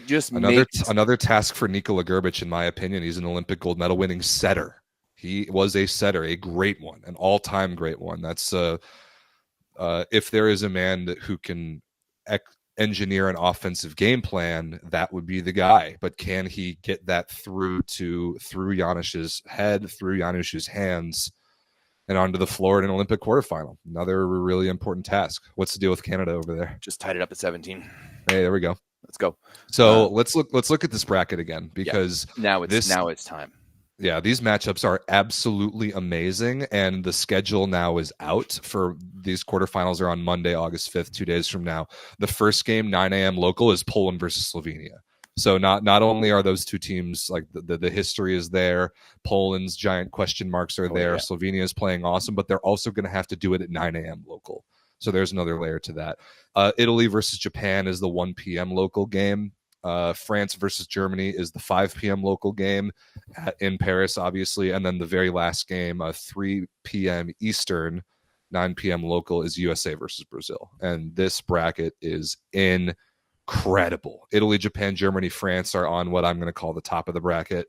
just another task for Nikola Grbic, in my opinion. He's an Olympic gold medal winning setter. He was a setter, a great one, an all-time great one. That's if there is a man who can engineer an offensive game plan, that would be the guy. But can he get that through Janusz's head, through Janusz's hands, and onto the floor in an Olympic quarterfinal? Another really important task. What's the deal with Canada over there? Just tied it up at 17. Hey, there we go. Let's go. So let's look at this bracket again, because now it's time. Yeah, these matchups are absolutely amazing, and the schedule now is out for these quarterfinals are on Monday, August 5th, 2 days from now. The first game, 9 a.m. local, is Poland versus Slovenia. So not only are those two teams, the history is there, Poland's giant question marks are there, Slovenia is playing awesome, but they're also going to have to do it at 9 a.m. local. So there's another layer to that. Italy versus Japan is the 1 p.m. local game. France versus Germany is the 5 p.m. local game in Paris, obviously. And then the very last game, 3 p.m. Eastern, 9 p.m. local, is USA versus Brazil. And this bracket is incredible. Italy, Japan, Germany, France are on what I'm going to call the top of the bracket.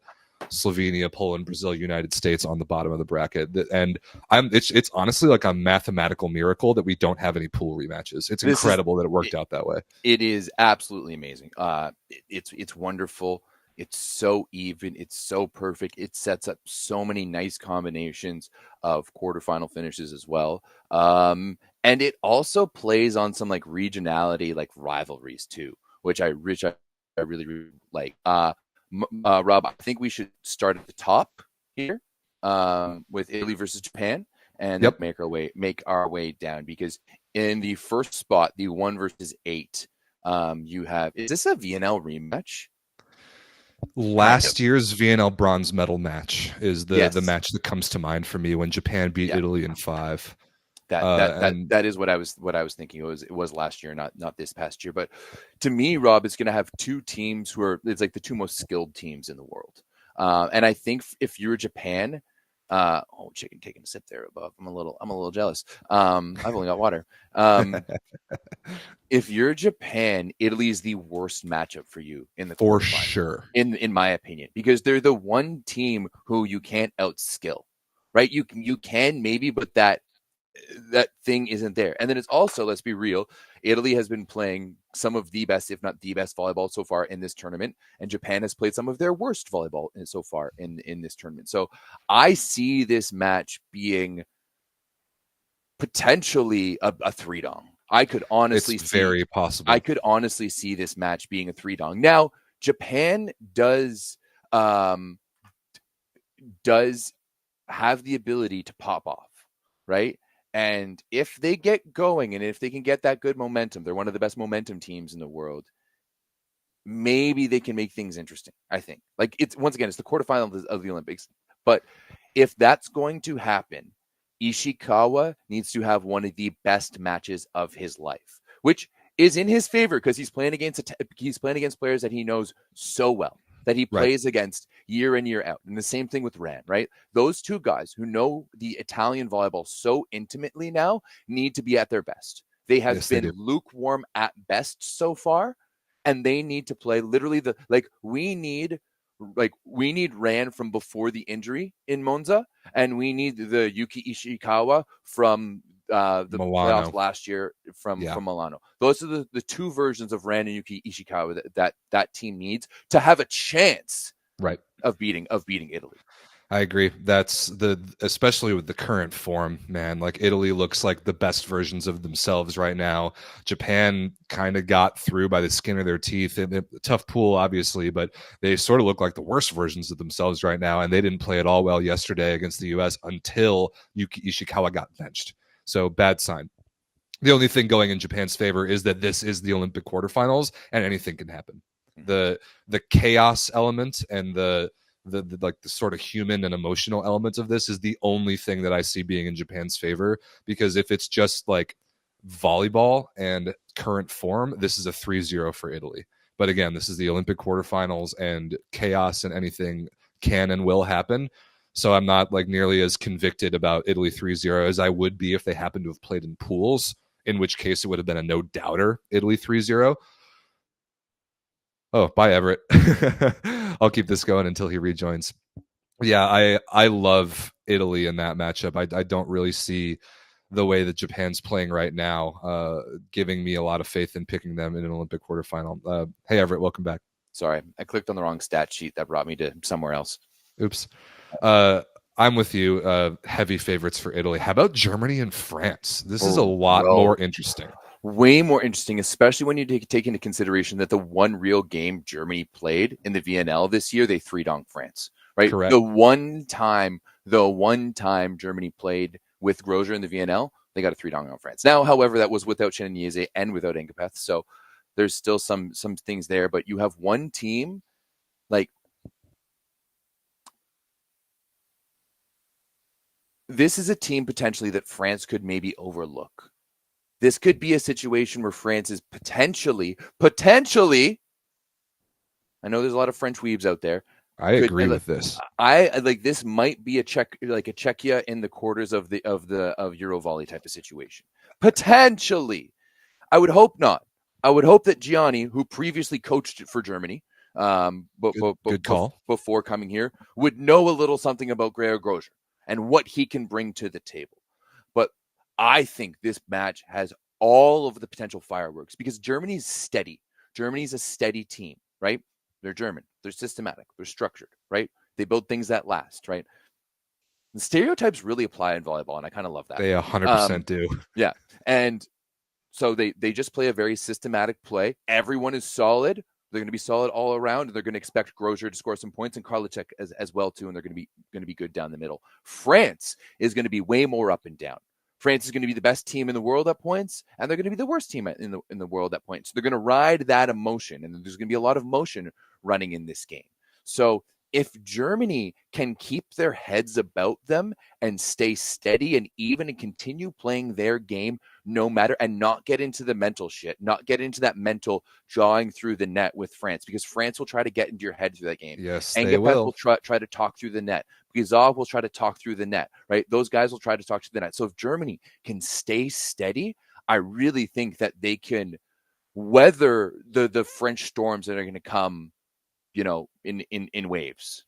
Slovenia, Poland, Brazil, United States on the bottom of the bracket. And it's honestly a mathematical miracle that we don't have any pool rematches. It's incredible that it worked out that way. It is absolutely amazing. It's wonderful. It's so even. It's so perfect. It sets up so many nice combinations of quarterfinal finishes as well. And it also plays on some like regionality, like rivalries too, which I really, really like. Rob, I think we should start at the top here, with Italy versus Japan, and then Yep. make our way down, because in the first spot, the 1 versus 8, you have, is this a VNL rematch? Last year's VNL bronze medal match is the Yes. match that comes to mind for me when Japan beat Yeah. Italy in 5. That is what I was thinking. It was last year, not this past year. But to me, Rob, it's going to have two teams who are, it's like the two most skilled teams in the world. And I think if you're Japan, chicken taking a sip there above. I'm a little jealous. I've only got water. If you're Japan, Italy is the worst matchup for you in the for quarterfinal, sure. in my opinion, because they're the one team who you can't outskill, right? You can maybe, but that thing isn't there. And then it's also, let's be real, Italy has been playing some of the best, if not the best, volleyball so far in this tournament, and Japan has played some of their worst volleyball so far in this tournament. So I see this match being potentially a three-dong. I could honestly It's very possible. I could honestly see this match being a three-dong. Now, Japan does have the ability to pop off, right? And if they get going, and if they can get that good momentum, they're one of the best momentum teams in the world. Maybe they can make things interesting. I think, like, it's, once again, it's the quarterfinal of the Olympics. But if that's going to happen, Ishikawa needs to have one of the best matches of his life, which is in his favor because he's playing against players that he knows so well, that he plays against year in, year out. And the same thing with Ran, right? Those two guys who know the Italian volleyball so intimately now need to be at their best. They have been lukewarm at best so far, and they need to play literally we need Ran from before the injury in Monza, and we need the Yuki Ishikawa from the Milano. playoffs last year from Milano. Those are the two versions of Ran and Yuki Ishikawa that team needs to have a chance, right, of beating Italy. I agree. That's especially with the current form, man. Like, Italy looks like the best versions of themselves right now. Japan kind of got through by the skin of their teeth. Tough pool, obviously, but they sort of look like the worst versions of themselves right now. And they didn't play at all well yesterday against the U.S. until Yuki Ishikawa got benched. So bad sign. The only thing going in Japan's favor is that this is the Olympic quarterfinals, and anything can happen. The chaos element and the sort of human and emotional elements of this is the only thing that I see being in Japan's favor, because if it's just like volleyball and current form, this is a 3-0 for Italy. But again, this is the Olympic quarterfinals, and chaos and anything can and will happen. So I'm not like nearly as convicted about Italy 3-0 as I would be if they happened to have played in pools, in which case it would have been a no-doubter Italy 3-0. Oh, bye, Everett. I'll keep this going until he rejoins. Yeah, I love Italy in that matchup. I don't really see the way that Japan's playing right now giving me a lot of faith in picking them in an Olympic quarterfinal. Hey, Everett, welcome back. Sorry, I clicked on the wrong stat sheet. That brought me to somewhere else. Oops. I'm with you. Heavy favorites for Italy. How about Germany and France? This is a lot more interesting. Way more interesting, especially when you take into consideration that the one real game Germany played in the VNL this year, they 3-dong France, right? Correct. The one time Germany played with Grosjean in the VNL, they got a 3-dong on France. Now, however, that was without Cheniniese and without Engapeth, so there's still some things there, but you have one team, like, this is a team potentially that France could maybe overlook. This could be a situation where France is potentially, I know there's a lot of French weebs out there. I agree with this. I like, this might be a Czechia in the quarters of Eurovolley type of situation. Potentially. I would hope not. I would hope that Gianni, who previously coached for Germany, good call, before coming here, would know a little something about Gregor Grosjean and what he can bring to the table. But I think this match has all of the potential fireworks because Germany's steady. Germany's a steady team, right? They're German. they're systematic, they're structured, right? They build things that last, right? The stereotypes really apply in volleyball, and I kind of love that. They 100% do. Yeah. And so they just play a very systematic play. Everyone is solid. They're going to be solid all around. They're going to expect Grosjean to score some points and Karliczek as well too, and they're going to be good down the middle. France is going to be way more up and down. France is going to be the best team in the world at points, and they're going to be the worst team in the world at points. So they're going to ride that emotion, and there's going to be a lot of motion running in this game. So if Germany can keep their heads about them and stay steady and even and continue playing their game no matter, and not get into the mental shit, not get into that mental jawing through the net with France, because France will try to get into your head through that game. Yes, and they will. Try to talk through the net. Gizov will try to talk through the net, right? Those guys will try to talk through the net. So if Germany can stay steady, I really think that they can weather the French storms that are going to come, in waves.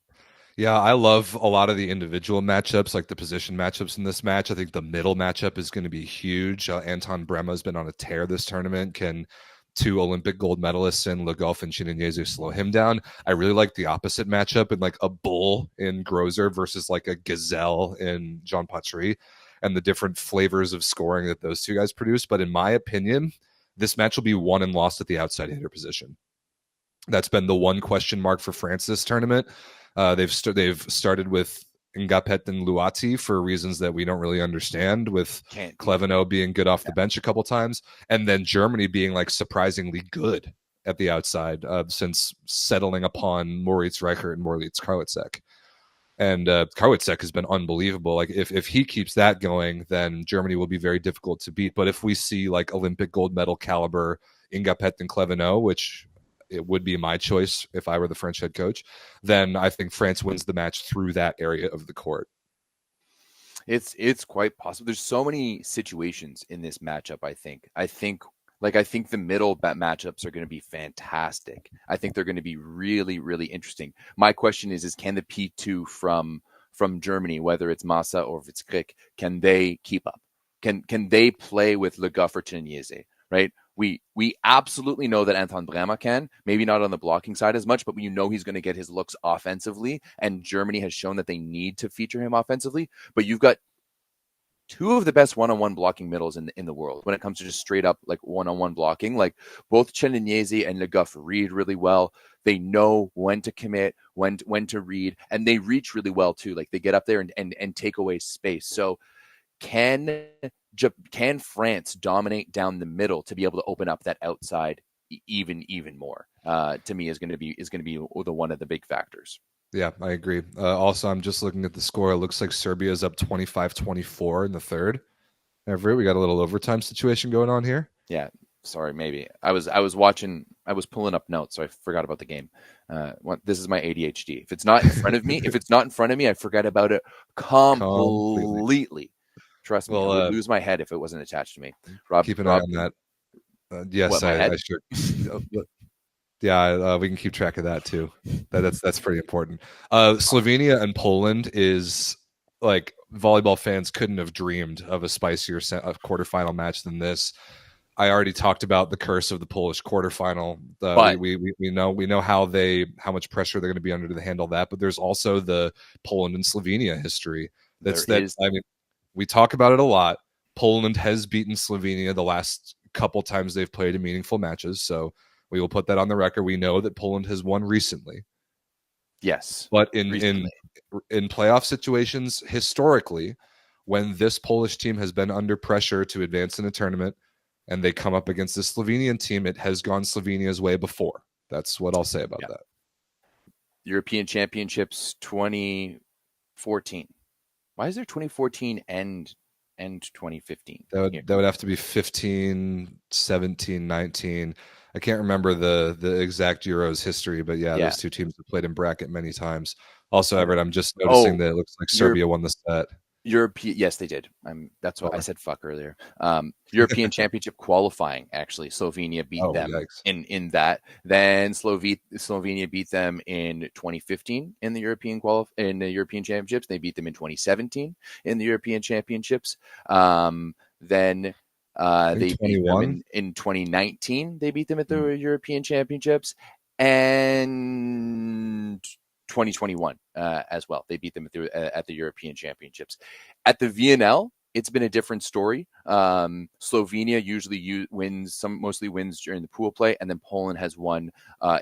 Yeah, I love a lot of the individual matchups, like the position matchups in this match. I think the middle matchup is going to be huge. Anton Brema has been on a tear this tournament. Can two Olympic gold medalists in Le Goff and Chinese slow him down? I really like the opposite matchup in like a bull in Grosser versus like a gazelle in Jean Patry, and the different flavors of scoring that those two guys produce. But in my opinion, this match will be won and lost at the outside hitter position. That's been the one question mark for France this tournament. They've started with Ngapet and Luati for reasons that we don't really understand, with Cleveno being good off the bench a couple times, and then Germany being like surprisingly good at the outside since settling upon Moritz Reichert and Moritz Karliczek. And Karliczek has been unbelievable. Like if he keeps that going, then Germany will be very difficult to beat. But if we see like Olympic gold medal caliber Ngapet and Cleveno, which it would be my choice if I were the French head coach, then I think France wins the match through that area of the court. It's quite possible. There's so many situations in this matchup. I think the middle matchups are going to be fantastic. I think they're going to be really, really interesting. My question is can the P2 from Germany, whether it's Massa or if it's Krick, can they keep up? Can they play with Le Goff or Chinese, right? We absolutely know that Anton Brema can, maybe not on the blocking side as much, but he's going to get his looks offensively, and Germany has shown that they need to feature him offensively. But you've got two of the best one-on-one blocking middles in the world when it comes to just straight up like one-on-one blocking. Like both Chinese and Le Goff read really well. They know when to commit, when to read, and they reach really well too. Like they get up there and take away space. So can France dominate down the middle to be able to open up that outside even more? To me, is going to be the one of the big factors. Yeah, I agree. Also, I'm just looking at the score. It looks like Serbia is up 25-24 in the third. Everett, we got a little overtime situation going on here. Yeah, sorry, maybe I was watching. I was pulling up notes, so I forgot about the game. This is my ADHD. If it's not in front of me, I forget about it completely. Trust me, I would lose my head if it wasn't attached to me. Rob, keep an eye on that. Yes, I sure. Yeah, we can keep track of that too. That's pretty important. Slovenia and Poland is like, volleyball fans couldn't have dreamed of a spicier quarterfinal match than this. I already talked about the curse of the Polish quarterfinal. We know how much pressure they're going to be under to handle that. But there's also the Poland and Slovenia history. We talk about it a lot. Poland has beaten Slovenia the last couple times they've played in meaningful matches, so we will put that on the record. We know that Poland has won recently. Yes. But in playoff situations, historically, when this Polish team has been under pressure to advance in a tournament and they come up against the Slovenian team, it has gone Slovenia's way before. That's what I'll say about that. European Championships 2014. Why is there 2014 and 2015? That would have to be 15, 17, 19. I can't remember the exact Euros history, but those two teams have played in bracket many times. Also, Everett, I'm just noticing that it looks like Serbia won the set. Yes, they did. That's what I said. Fuck earlier. European Championship qualifying. Actually, Slovenia beat them in that. Then Slovenia beat them in 2015 in the European Championships. They beat them in 2017 in the European Championships. Then they beat them in 2019. They beat them at the European Championships. and 2021 as well. They beat them at the European Championships. At the VNL, it's been a different story. Slovenia usually mostly wins during the pool play, and then Poland has won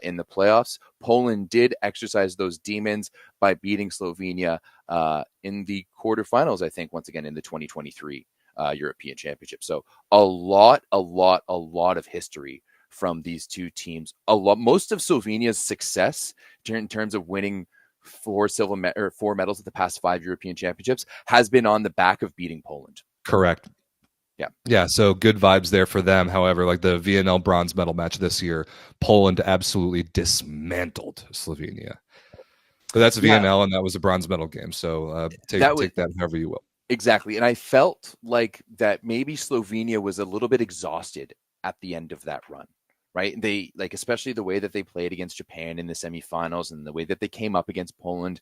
in the playoffs. Poland did exercise those demons by beating Slovenia in the quarterfinals, I think, once again in the 2023 European Championship. So a lot of history from these two teams. Most of Slovenia's success in terms of winning 4 medals at the past 5 European Championships has been on the back of beating Poland. Correct. Yeah. So good vibes there for them. However, like the VNL bronze medal match this year, Poland absolutely dismantled Slovenia. But that's VNL, and that was a bronze medal game. So take that however you will. Exactly. And I felt like that maybe Slovenia was a little bit exhausted at the end of that run. Right. They especially the way that they played against Japan in the semifinals and the way that they came up against Poland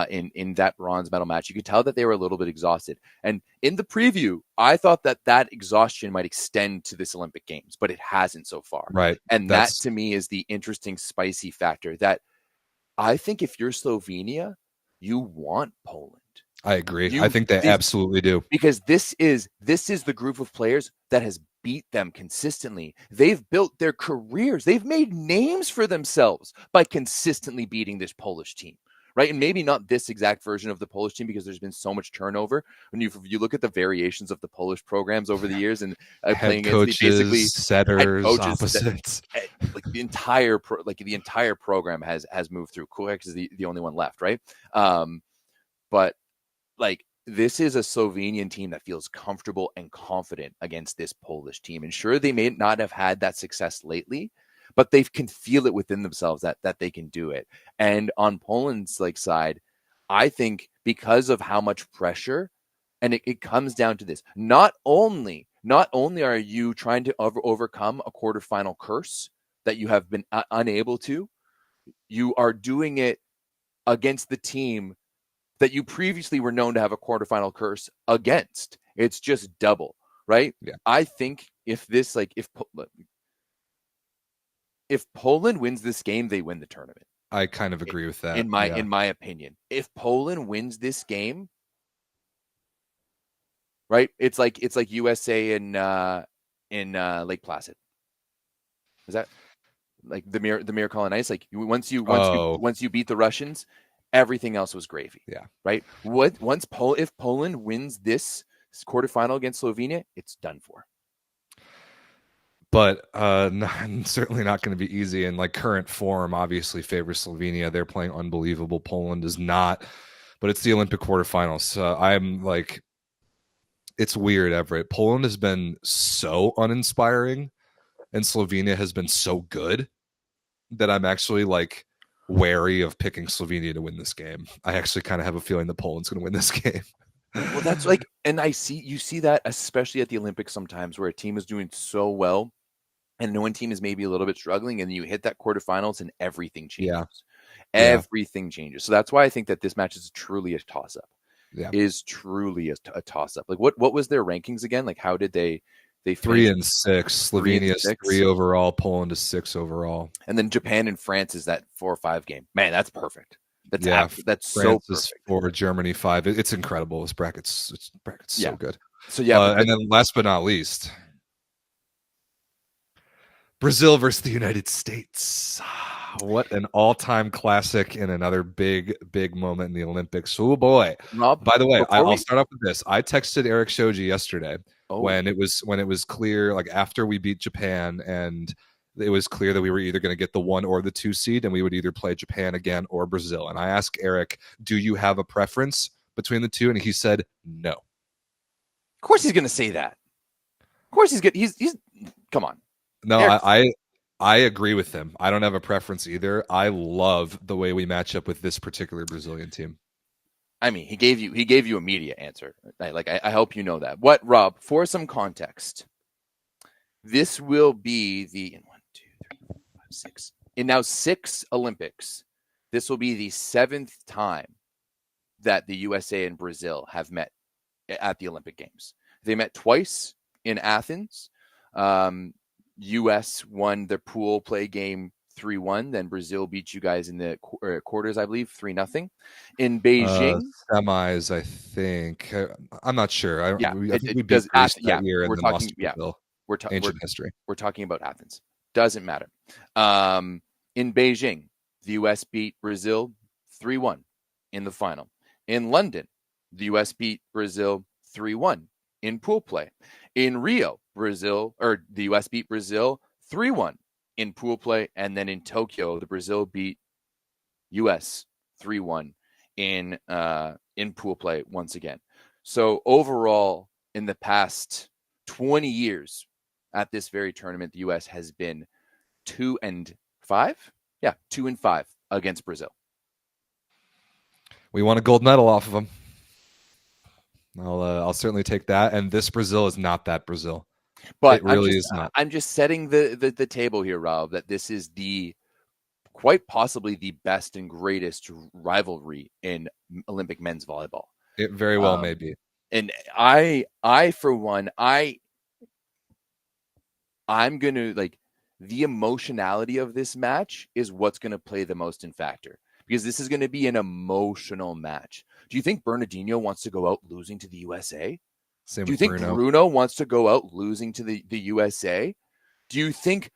in that bronze medal match. You could tell that they were a little bit exhausted. And in the preview, I thought that exhaustion might extend to this Olympic Games, but it hasn't so far. Right. And that to me is the interesting, spicy factor that I think if you're Slovenia, you want Poland. I agree. I think they absolutely do. Because this is the group of players that has beat them consistently. They've built their careers. They've made names for themselves by consistently beating this Polish team, right? And maybe not this exact version of the Polish team because there's been so much turnover. When you look at the variations of the Polish programs over the years and playing against basically setters, opposites, like the entire program has moved through. Kurek is the only one left, right? But like, this is a Slovenian team that feels comfortable and confident against this Polish team. And sure, they may not have had that success lately, but they can feel it within themselves that they can do it. And on Poland's side, I think because of how much pressure, and it comes down to this, not only are you trying to overcome a quarterfinal curse that you have been unable to, you are doing it against the team that you previously were known to have a quarterfinal curse against. It's just double, right? Yeah. I think if Poland wins this game, they win the tournament. I kind of agree with that. In my opinion, if Poland wins this game, right? It's like USA in Lake Placid. Is that like the Miracle on Ice? Like once you beat the Russians, everything else was gravy. Yeah. Right. If Poland wins this quarterfinal against Slovenia, it's done for. But certainly not going to be easy. And current form obviously favors Slovenia. They're playing unbelievable. Poland is not. But it's the Olympic quarterfinals. I'm it's weird, Everett. Poland has been so uninspiring, and Slovenia has been so good that I'm actually wary of picking Slovenia to win this game. I actually kind of have a feeling that Poland's going to win this game. Well, that's and you see that especially at the Olympics sometimes where a team is doing so well and one team is maybe a little bit struggling and you hit that quarterfinals and everything changes. Yeah. Everything changes. So that's why I think that this match is truly a toss-up. Yeah. Is truly a toss-up. What was their rankings again? How did they 3 and 6. Slovenia is 3 overall. Poland is 6 overall. And then Japan and France is that 4 or 5 game. Man, that's perfect. That's France so perfect. Is 4, Germany 5. It's incredible. This bracket's so good. So and then last but not least, Brazil versus the United States. What an all-time classic and another big moment in the Olympics. Oh boy! Rob, by the way, I'll start off with this. I texted Eric Shoji yesterday when it was clear, after we beat Japan, and it was clear that we were either going to get the 1 or the 2 seed, and we would either play Japan again or Brazil. And I asked Eric, "Do you have a preference between the two?" And he said, "No." Of course, he's going to say that. Of course, he's good. He's come on. No, I agree with him. I don't have a preference either. I love the way we match up with this particular Brazilian team. I mean, he gave you a media answer. I hope you know that. What, Rob? For some context, this will be the 1, 2, 3, 4, 5, 6 in now 6 Olympics. This will be the 7th time that the USA and Brazil have met at the Olympic Games. They met twice in Athens. US won their pool play game 3-1. Then Brazil beat you guys in the quarters, I believe, 3-0. In Beijing, semis, I think. I'm not sure. I think we beat Greece that year and then lost to Brazil. Ancient history. We're talking about Athens. Doesn't matter. In Beijing, the U.S. beat Brazil 3-1 in the final. In London, the U.S. beat Brazil 3-1 in pool play. In Rio, the U.S. beat Brazil 3-1 in pool play. And then in Tokyo, the Brazil beat U.S. 3-1 in pool play once again. So overall, in the past 20 years at this very tournament, the U.S. has been 2-5. Yeah, 2-5 against Brazil. We won a gold medal off of them. I'll certainly take that. And this Brazil is not that Brazil. But it really is not. I'm just setting the table here, Rob, that this is quite possibly the best and greatest rivalry in Olympic men's volleyball. It very well may be. And I for one, I'm going to the emotionality of this match is what's going to play the most in factor, because this is going to be an emotional match. Do you think Bernardino wants to go out losing to the USA? Same Do you with think Bruno. Bruno wants to go out losing to the USA? Do you think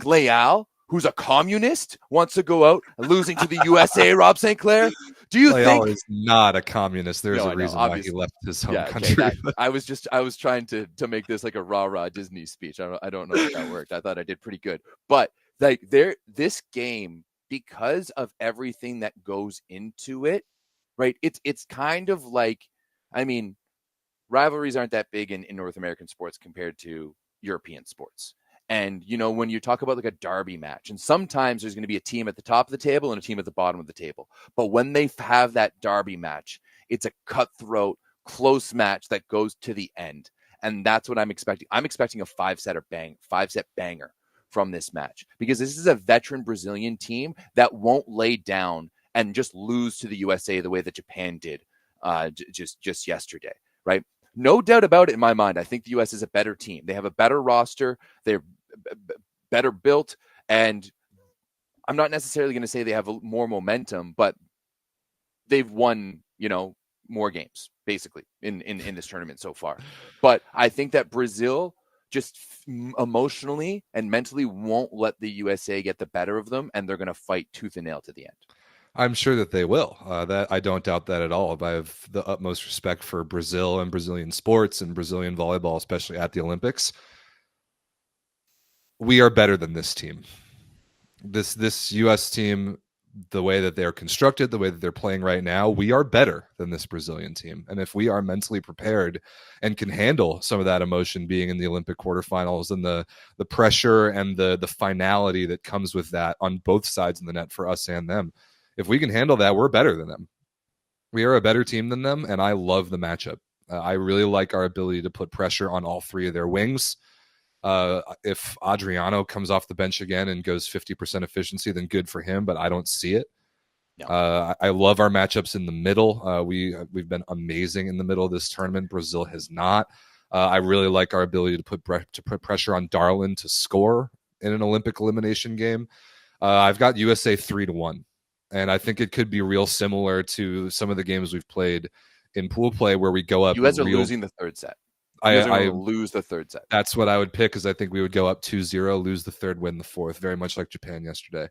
Leal, who's a communist, wants to go out losing to the USA, Rob St. Clair? Do you Leal think is not a communist? There's a reason why he left his home country. I was trying to make this like a rah-rah Disney speech. I don't know if that worked. I thought I did pretty good. But this game, because of everything that goes into it, right? It's kind of like, I mean, rivalries aren't that big in North American sports compared to European sports. And, when you talk about like a derby match, and sometimes there's going to be a team at the top of the table and a team at the bottom of the table. But when they have that derby match, it's a cutthroat, close match that goes to the end. And that's what I'm expecting. I'm expecting a five-set banger from this match, because this is a veteran Brazilian team that won't lay down and just lose to the USA the way that Japan did just yesterday, right? No doubt about it in my mind. I think the U.S. is a better team. They have a better roster. They're better built. And I'm not necessarily going to say they have more momentum, but they've won, more games, basically, in this tournament so far. But I think that Brazil just emotionally and mentally won't let the USA get the better of them, and they're going to fight tooth and nail to the end. I'm sure that they will. That I don't doubt that at all. I have the utmost respect for Brazil and Brazilian sports and Brazilian volleyball, especially at the Olympics. We are better than this team. This U.S. team, the way that they're constructed, the way that they're playing right now, we are better than this Brazilian team. And if we are mentally prepared and can handle some of that emotion being in the Olympic quarterfinals and the pressure and the finality that comes with that on both sides of the net for us and them, if we can handle that, we're better than them. We are a better team than them, and I love the matchup. I really like our ability to put pressure on all three of their wings. If Adriano comes off the bench again and goes 50% efficiency, then good for him, but I don't see it. No. I love our matchups in the middle. We've been amazing in the middle of this tournament. Brazil has not. I really like our ability to put pressure on Darlin to score in an Olympic elimination game. I've got USA 3-1. And I think it could be real similar to some of the games we've played in pool play where we go up. You guys are losing the third set. I lose the third set. That's what I would pick, because I think we would go up 2-0, lose the third, win the fourth, very much like Japan yesterday.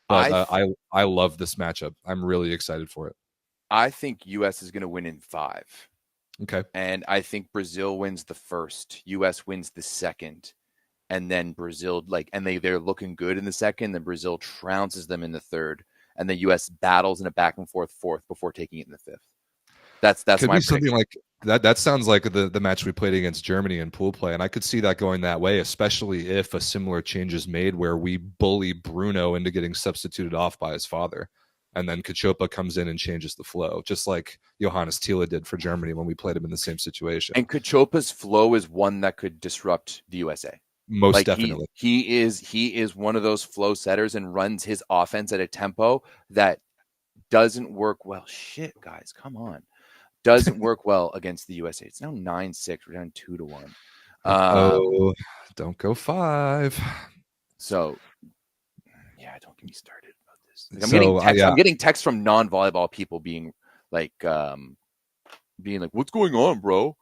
But I love this matchup. I'm really excited for it. I think U.S. is going to win in 5. Okay. And I think Brazil wins the first. U.S. wins the second. And then Brazil, they're looking good in the second, then Brazil trounces them in the third. And the U.S. battles in a back and forth fourth before taking it in the fifth. That's could my be something like that. That sounds like the match we played against Germany in pool play, and I could see that going that way, especially if a similar change is made where we bully Bruno into getting substituted off by his father, and then Cachopa comes in and changes the flow, just like Johannes Thiele did for Germany when we played him in the same situation. And Cachopa's flow is one that could disrupt the USA. Most definitely. He is one of those flow setters and runs his offense at a tempo that doesn't work well. Shit, guys, come on. Doesn't work well against the USA. It's now 9-6. We're down 2-1. Don't go 5. So, me started about this. Like, I'm Yeah. getting texts from non-volleyball people being like, "What's going on, bro?"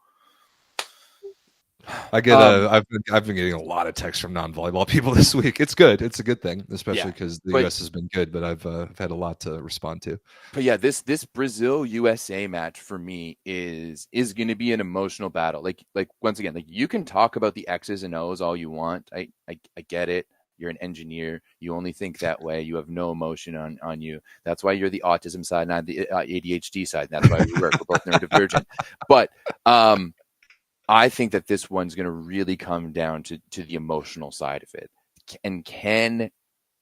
I get I've been getting a lot of texts from non-volleyball people this week. It's good. It's a good thing, especially because the US has been good, but I've had a lot to respond to. But yeah, this Brazil USA match for me is going to be an emotional battle. Like once again, like you can talk about the X's and O's all you want. I get it. You're an engineer. You only think that way. You have no emotion on you. That's why you're the autism side, not the ADHD side. That's why we work. We're both neurodivergent. But I think that this one's going to really come down to the emotional side of it. And can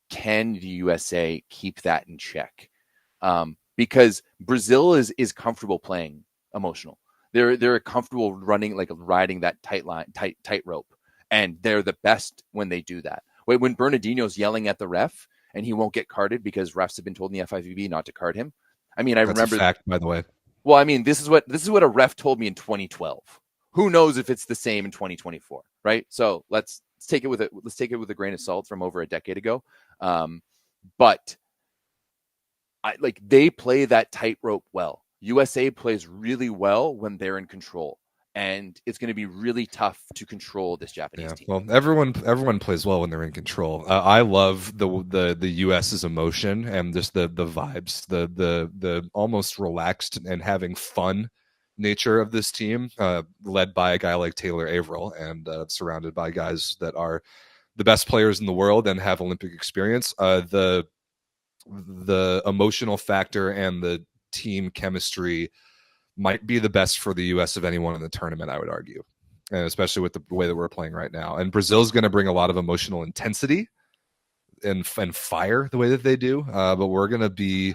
the USA keep that in check? Because Brazil is comfortable playing emotional. They're comfortable riding that tightrope, and they're the best when they do that. When Bernardino's yelling at the ref and he won't get carded because refs have been told in the FIVB not to card him. I mean, That's remember a fact, by the way. Well, I mean, this is what a ref told me in 2012. Who knows if it's the same in 2024, right? So let's take it with a grain of salt from over a decade ago. But they play that tightrope well. USA plays really well when they're in control, and it's going to be really tough to control this Japanese team. Well, everyone plays well when they're in control. I love the US's emotion and just the vibes, the almost relaxed and having fun nature of this team, led by a guy like Taylor Averill and surrounded by guys that are the best players in the world and have Olympic experience. The emotional factor and the team chemistry might be the best for the US of anyone in the tournament, I would argue, and especially with the way that we're playing right now. And Brazil's going to bring a lot of emotional intensity and fire the way that they do, but we're going to be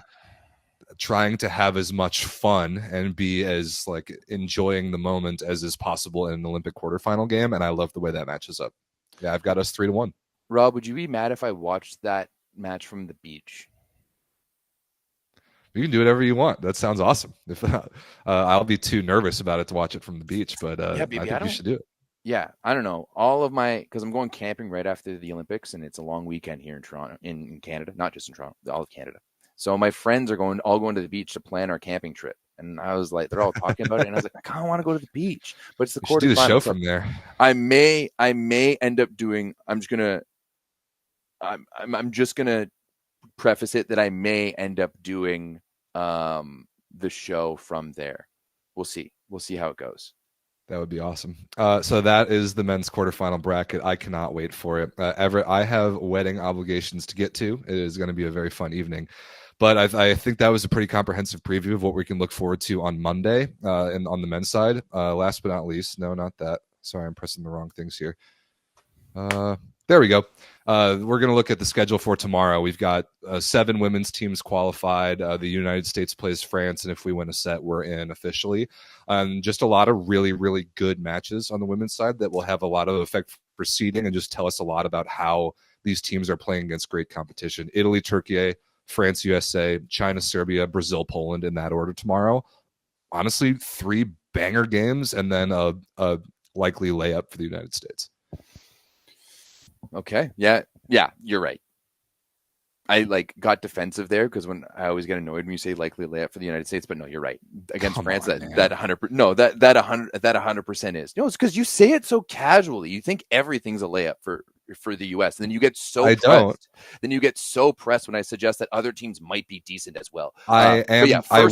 trying to have as much fun and be as enjoying the moment as is possible in an Olympic quarterfinal game. And I love the way that matches up. Yeah, I've got us 3-1. Rob, would you be mad if I watched that match from the beach? You can do whatever you want. That sounds awesome. If I'll be too nervous about it to watch it from the beach, but I think you should do it. Yeah, I don't know. Because I'm going camping right after the Olympics, and it's a long weekend here in Toronto, in Canada, not just in Toronto, all of Canada. So my friends are all going to the beach to plan our camping trip. And I was like, they're all talking about it. And I was like, I kind of want to go to the beach, but it's the quarterfinal. Do the show from there. I may end up doing, I'm just going to preface it that I may end up doing the show from there. We'll see how it goes. That would be awesome. So that is the men's quarterfinal bracket. I cannot wait for it. Everett, I have wedding obligations to get to. It is going to be a very fun evening. But I think that was a pretty comprehensive preview of what we can look forward to on Monday and on the men's side. Last but not least, no, not that. Sorry, I'm pressing the wrong things here. There we go. We're going to look at the schedule for tomorrow. We've got 7 women's teams qualified. The United States plays France, and if we win a set, we're in officially. Just a lot of really, really good matches on the women's side that will have a lot of effect for seeding and just tell us a lot about how these teams are playing against great competition. Italy, Türkiye, France, USA, China, Serbia, Brazil, Poland in that order tomorrow. Honestly, 3 banger games and then a likely layup for the United States. Okay. Yeah, you're right. I got defensive there because when I always get annoyed when you say likely layup for the United States, but no, you're right. Against France, that 100% is. No, it's because you say it so casually. You think everything's a layup for the US, and then you get so pressed. Then you get so pressed when I suggest that other teams might be decent as well. I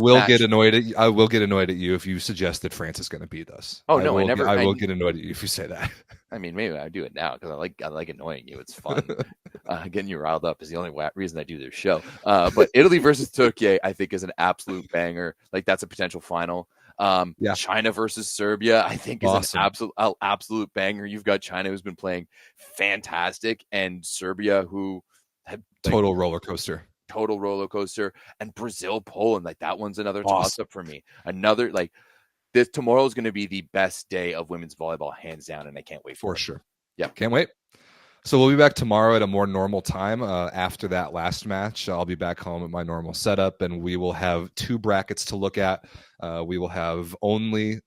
will get annoyed at you if you suggest that France is going to beat us. Oh no, I will get annoyed at you if you say that. I mean, maybe I do it now because I like annoying you. It's fun. Getting you riled up is the only reason I do this show. But Italy versus Türkiye, I think, is an absolute banger. That's a potential final. China versus Serbia, I think, is awesome. An absolute banger. You've got China, who's been playing fantastic, and Serbia, who had total roller coaster, and Brazil, Poland, that one's another toss up for me. Another this tomorrow is going to be the best day of women's volleyball, hands down, and I can't wait for it. Sure. Yeah, can't wait. So we'll be back tomorrow at a more normal time. After that last match, I'll be back home at my normal setup, and we will have 2 brackets to look at. We will have only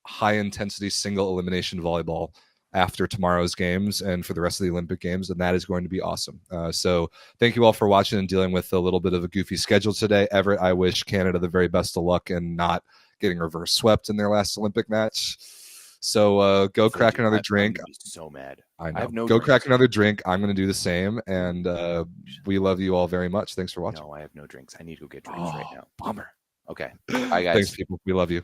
high-intensity single elimination volleyball after tomorrow's games and for the rest of the Olympic Games, and that is going to be awesome. So thank you all for watching and dealing with a little bit of a goofy schedule today. Everett, I wish Canada the very best of luck and not getting reverse swept in their last Olympic match. So go crack another drink. I'm so mad. I know. I have no go drinks. crack another drink. I'm going to do the same, and we love you all very much. Thanks for watching. No, I have no drinks. I need to go get drinks right now. Bummer. Okay. Bye, guys. Thanks, people. We love you.